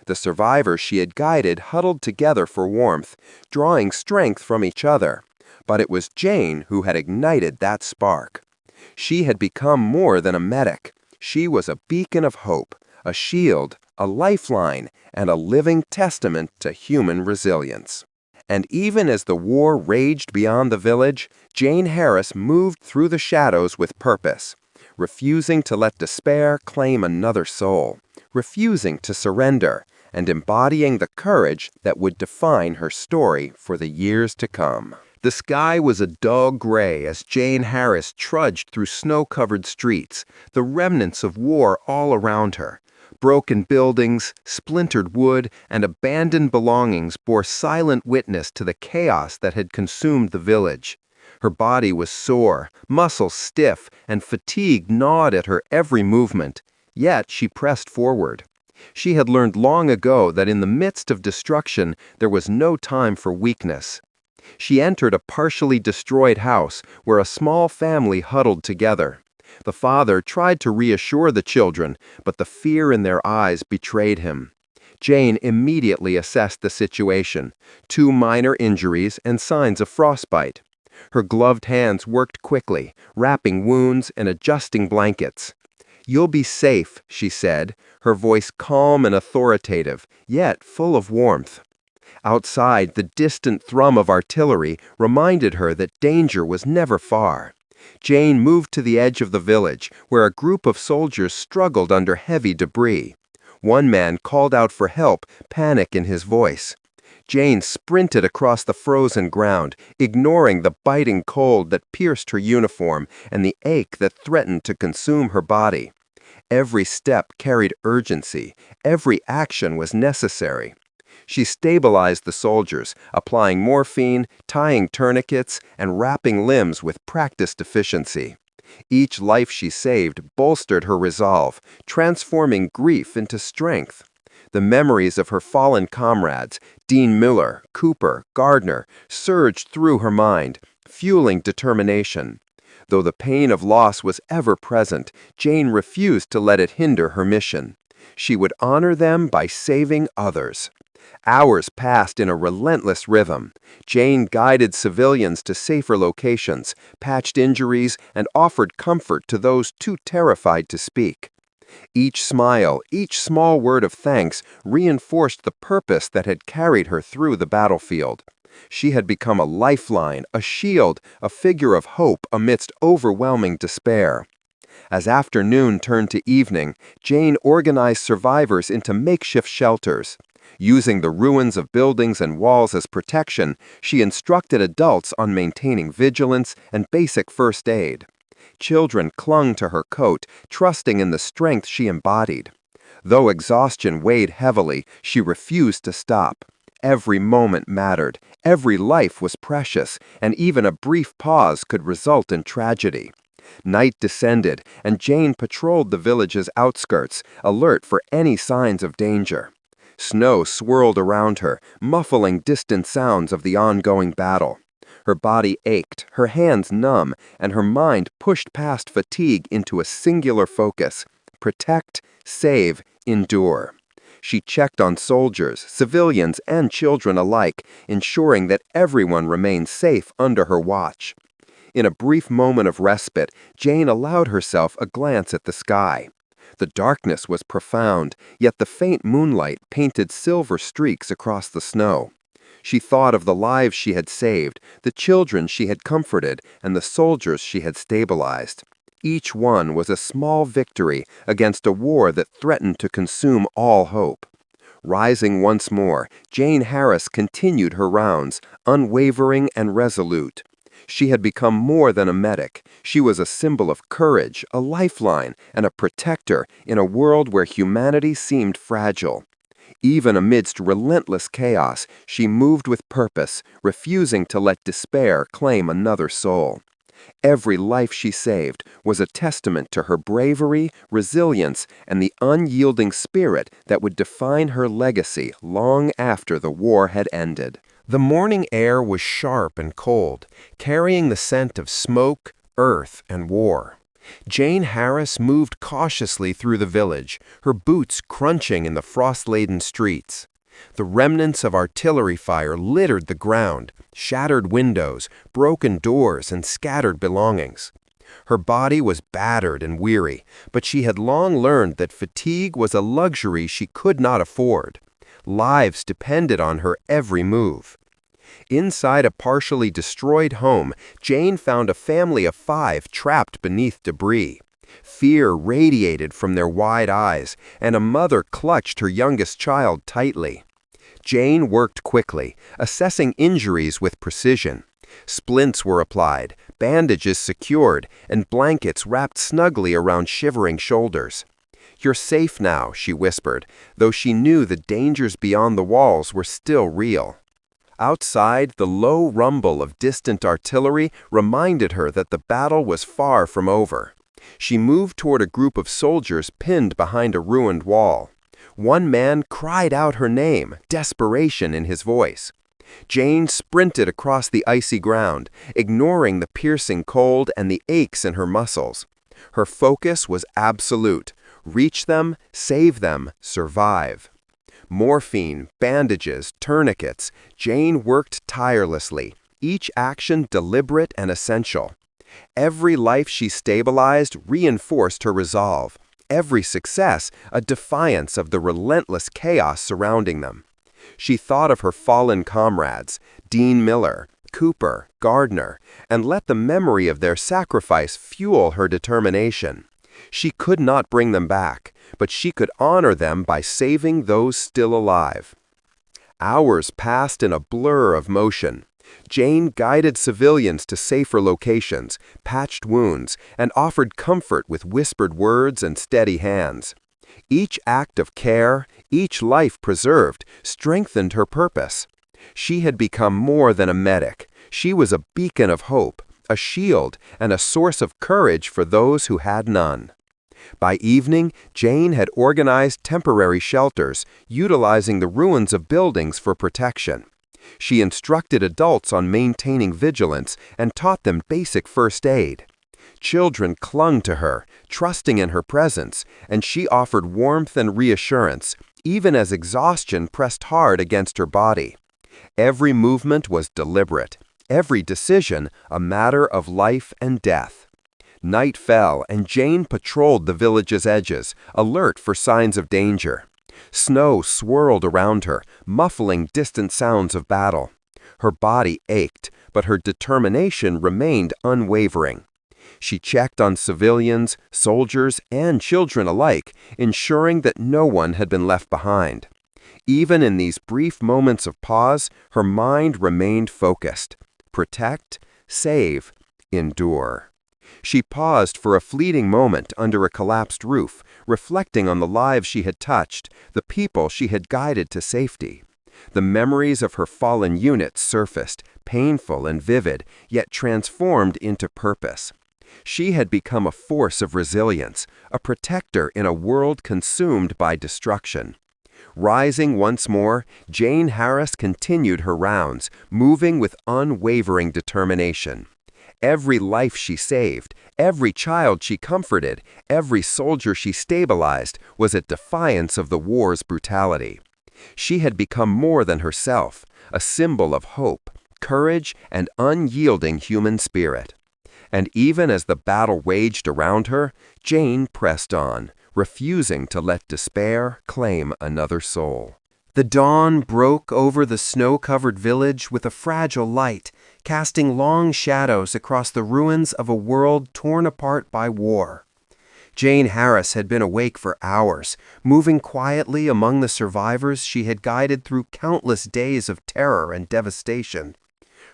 The survivors she had guided huddled together for warmth, drawing strength from each other. But it was Jane who had ignited that spark. She had become more than a medic. She was a beacon of hope, a shield, a lifeline, and a living testament to human resilience. And even as the war raged beyond the village, Jane Harris moved through the shadows with purpose, refusing to let despair claim another soul, refusing to surrender, and embodying the courage that would define her story for the years to come. The sky was a dull gray as Jane Harris trudged through snow-covered streets, the remnants of war all around her. Broken buildings, splintered wood, and abandoned belongings bore silent witness to the chaos that had consumed the village. Her body was sore, muscles stiff, and fatigue gnawed at her every movement. Yet she pressed forward. She had learned long ago that in the midst of destruction there was no time for weakness. She entered a partially destroyed house where a small family huddled together. The father tried to reassure the children, but the fear in their eyes betrayed him. Jane immediately assessed the situation: 2 minor injuries and signs of frostbite. Her gloved hands worked quickly, wrapping wounds and adjusting blankets. "You'll be safe," she said, her voice calm and authoritative, yet full of warmth. Outside, the distant thrum of artillery reminded her that danger was never far. Jane moved to the edge of the village, where a group of soldiers struggled under heavy debris. One man called out for help, panic in his voice. Jane sprinted across the frozen ground, ignoring the biting cold that pierced her uniform and the ache that threatened to consume her body. Every step carried urgency. Every action was necessary. She stabilized the soldiers, applying morphine, tying tourniquets, and wrapping limbs with practiced efficiency. Each life she saved bolstered her resolve, transforming grief into strength. The memories of her fallen comrades, Dean Miller, Cooper, Gardner, surged through her mind, fueling determination. Though the pain of loss was ever present, Jane refused to let it hinder her mission. She would honor them by saving others. Hours passed in a relentless rhythm. Jane guided civilians to safer locations, patched injuries, and offered comfort to those too terrified to speak. Each smile, each small word of thanks reinforced the purpose that had carried her through the battlefield. She had become a lifeline, a shield, a figure of hope amidst overwhelming despair. As afternoon turned to evening, Jane organized survivors into makeshift shelters. Using the ruins of buildings and walls as protection, she instructed adults on maintaining vigilance and basic first aid. Children clung to her coat, trusting in the strength she embodied. Though exhaustion weighed heavily, she refused to stop. Every moment mattered, every life was precious, and even a brief pause could result in tragedy. Night descended, and Jane patrolled the village's outskirts, alert for any signs of danger. Snow swirled around her, muffling distant sounds of the ongoing battle. Her body ached, her hands numb, and her mind pushed past fatigue into a singular focus: protect, save, endure. She checked on soldiers, civilians, and children alike, ensuring that everyone remained safe under her watch. In a brief moment of respite, Jane allowed herself a glance at the sky. The darkness was profound, yet the faint moonlight painted silver streaks across the snow. She thought of the lives she had saved, the children she had comforted, and the soldiers she had stabilized. Each one was a small victory against a war that threatened to consume all hope. Rising once more, Jane Harris continued her rounds, unwavering and resolute. She had become more than a medic. She was a symbol of courage, a lifeline, and a protector in a world where humanity seemed fragile. Even amidst relentless chaos, she moved with purpose, refusing to let despair claim another soul. Every life she saved was a testament to her bravery, resilience, and the unyielding spirit that would define her legacy long after the war had ended. The morning air was sharp and cold, carrying the scent of smoke, earth, and war. Jane Harris moved cautiously through the village, her boots crunching in the frost-laden streets. The remnants of artillery fire littered the ground, shattered windows, broken doors, and scattered belongings. Her body was battered and weary, but she had long learned that fatigue was a luxury she could not afford. Lives depended on her every move. Inside a partially destroyed home, Jane found a family of 5 trapped beneath debris. Fear radiated from their wide eyes, and a mother clutched her youngest child tightly. Jane worked quickly, assessing injuries with precision. Splints were applied, bandages secured, and blankets wrapped snugly around shivering shoulders. "You're safe now," she whispered, though she knew the dangers beyond the walls were still real. Outside, the low rumble of distant artillery reminded her that the battle was far from over. She moved toward a group of soldiers pinned behind a ruined wall. One man cried out her name, desperation in his voice. Jane sprinted across the icy ground, ignoring the piercing cold and the aches in her muscles. Her focus was absolute: reach them, save them, survive. Morphine, bandages, tourniquets, Jane worked tirelessly, each action deliberate and essential. Every life she stabilized reinforced her resolve. Every success a defiance of the relentless chaos surrounding them. She thought of her fallen comrades, Dean Miller, Cooper, Gardner, and let the memory of their sacrifice fuel her determination. She could not bring them back, but she could honor them by saving those still alive. Hours passed in a blur of motion. Jane guided civilians to safer locations, patched wounds, and offered comfort with whispered words and steady hands. Each act of care, each life preserved, strengthened her purpose. She had become more than a medic. She was a beacon of hope, a shield, and a source of courage for those who had none. By evening, Jane had organized temporary shelters, utilizing the ruins of buildings for protection. She instructed adults on maintaining vigilance and taught them basic first aid. Children clung to her, trusting in her presence, and she offered warmth and reassurance, even as exhaustion pressed hard against her body. Every movement was deliberate, every decision a matter of life and death. Night fell, and Jane patrolled the village's edges, alert for signs of danger. Snow swirled around her, muffling distant sounds of battle. Her body ached, but her determination remained unwavering. She checked on civilians, soldiers, and children alike, ensuring that no one had been left behind. Even in these brief moments of pause, her mind remained focused. Protect, save, endure. She paused for a fleeting moment under a collapsed roof, reflecting on the lives she had touched, the people she had guided to safety. The memories of her fallen units surfaced, painful and vivid, yet transformed into purpose. She had become a force of resilience, a protector in a world consumed by destruction. Rising once more, Jane Harris continued her rounds, moving with unwavering determination. Every life she saved, every child she comforted, every soldier she stabilized was a defiance of the war's brutality. She had become more than herself, a symbol of hope, courage, and unyielding human spirit. And even as the battle waged around her, Jane pressed on, refusing to let despair claim another soul. The dawn broke over the snow-covered village with a fragile light, casting long shadows across the ruins of a world torn apart by war. Jane Harris had been awake for hours, moving quietly among the survivors she had guided through countless days of terror and devastation.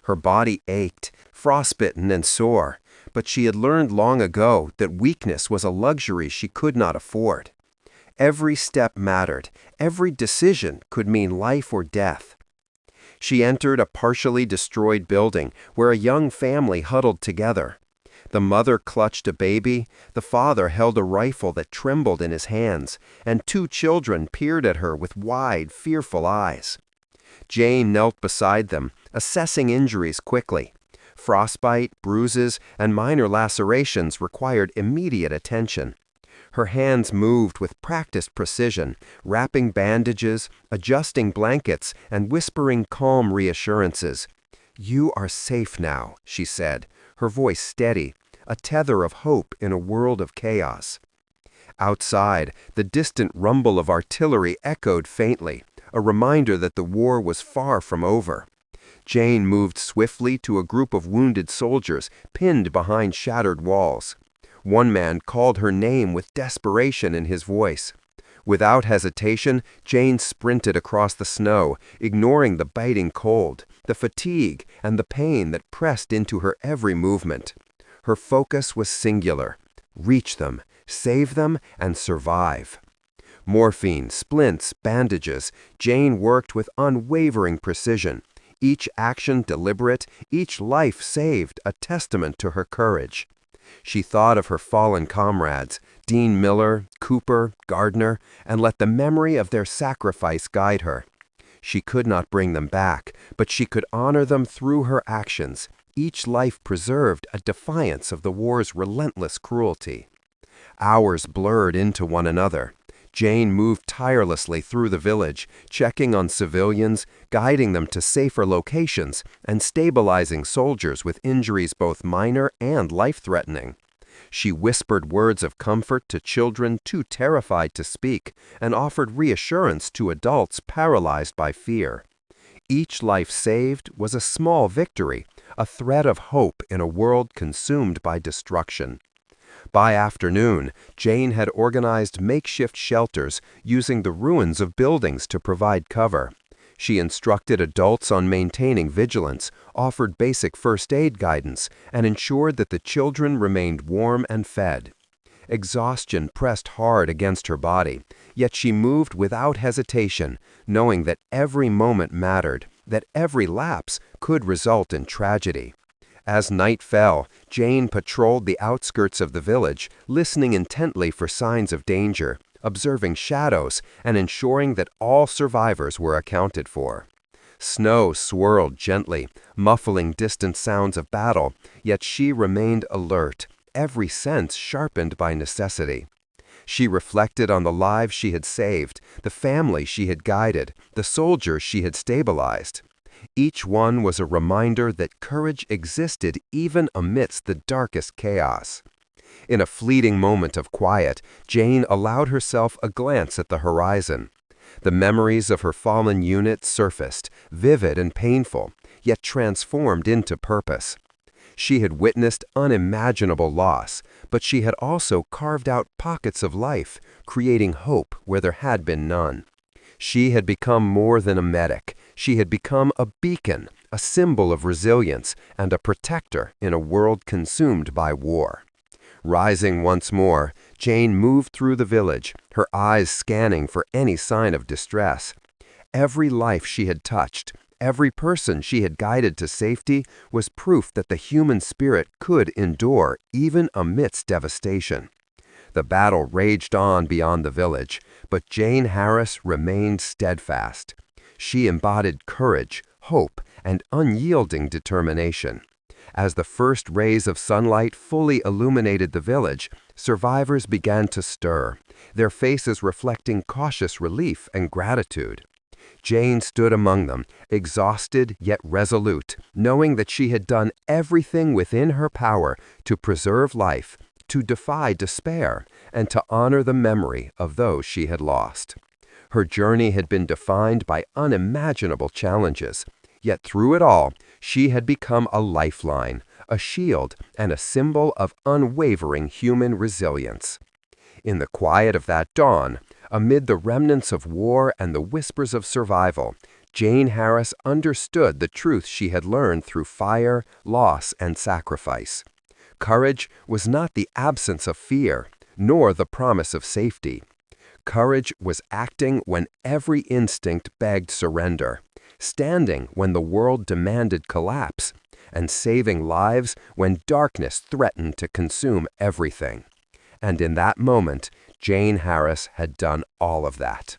Her body ached, frostbitten and sore, but she had learned long ago that weakness was a luxury she could not afford. Every step mattered. Every decision could mean life or death. She entered a partially destroyed building where a young family huddled together. The mother clutched a baby, the father held a rifle that trembled in his hands, and two children peered at her with wide, fearful eyes. Jane knelt beside them, assessing injuries quickly. Frostbite, bruises, and minor lacerations required immediate attention. Her hands moved with practiced precision, wrapping bandages, adjusting blankets, and whispering calm reassurances. "You are safe now," she said, her voice steady, a tether of hope in a world of chaos. Outside, the distant rumble of artillery echoed faintly, a reminder that the war was far from over. Jane moved swiftly to a group of wounded soldiers pinned behind shattered walls. One man called her name with desperation in his voice. Without hesitation, Jane sprinted across the snow, ignoring the biting cold, the fatigue, and the pain that pressed into her every movement. Her focus was singular: reach them, save them, and survive. Morphine, splints, bandages, Jane worked with unwavering precision. Each action deliberate, each life saved, a testament to her courage. She thought of her fallen comrades, Dean Miller, Cooper, Gardner, and let the memory of their sacrifice guide her. She could not bring them back, but she could honor them through her actions. Each life preserved a defiance of the war's relentless cruelty. Hours blurred into one another. Jane moved tirelessly through the village, checking on civilians, guiding them to safer locations, and stabilizing soldiers with injuries both minor and life-threatening. She whispered words of comfort to children too terrified to speak, and offered reassurance to adults paralyzed by fear. Each life saved was a small victory, a thread of hope in a world consumed by destruction. By afternoon, Jane had organized makeshift shelters using the ruins of buildings to provide cover. She instructed adults on maintaining vigilance, offered basic first aid guidance, and ensured that the children remained warm and fed. Exhaustion pressed hard against her body, yet she moved without hesitation, knowing that every moment mattered, that every lapse could result in tragedy. As night fell, Jane patrolled the outskirts of the village, listening intently for signs of danger, observing shadows, and ensuring that all survivors were accounted for. Snow swirled gently, muffling distant sounds of battle, yet she remained alert, every sense sharpened by necessity. She reflected on the lives she had saved, the family she had guided, the soldiers she had stabilized. Each one was a reminder that courage existed even amidst the darkest chaos. In a fleeting moment of quiet, Jane allowed herself a glance at the horizon. The memories of her fallen unit surfaced, vivid and painful, yet transformed into purpose. She had witnessed unimaginable loss, but she had also carved out pockets of life, creating hope where there had been none. She had become more than a medic. She had become a beacon, a symbol of resilience, and a protector in a world consumed by war. Rising once more, Jane moved through the village, her eyes scanning for any sign of distress. Every life she had touched, every person she had guided to safety was proof that the human spirit could endure even amidst devastation. The battle raged on beyond the village, but Jane Harris remained steadfast. She embodied courage, hope, and unyielding determination. As the first rays of sunlight fully illuminated the village, survivors began to stir, their faces reflecting cautious relief and gratitude. Jane stood among them, exhausted yet resolute, knowing that she had done everything within her power to preserve life, to defy despair, and to honor the memory of those she had lost. Her journey had been defined by unimaginable challenges, yet through it all, she had become a lifeline, a shield, and a symbol of unwavering human resilience. In the quiet of that dawn, amid the remnants of war and the whispers of survival, Jane Harris understood the truth she had learned through fire, loss, and sacrifice. Courage was not the absence of fear, nor the promise of safety. Courage was acting when every instinct begged surrender, standing when the world demanded collapse, and saving lives when darkness threatened to consume everything. And in that moment, Jane Harris had done all of that.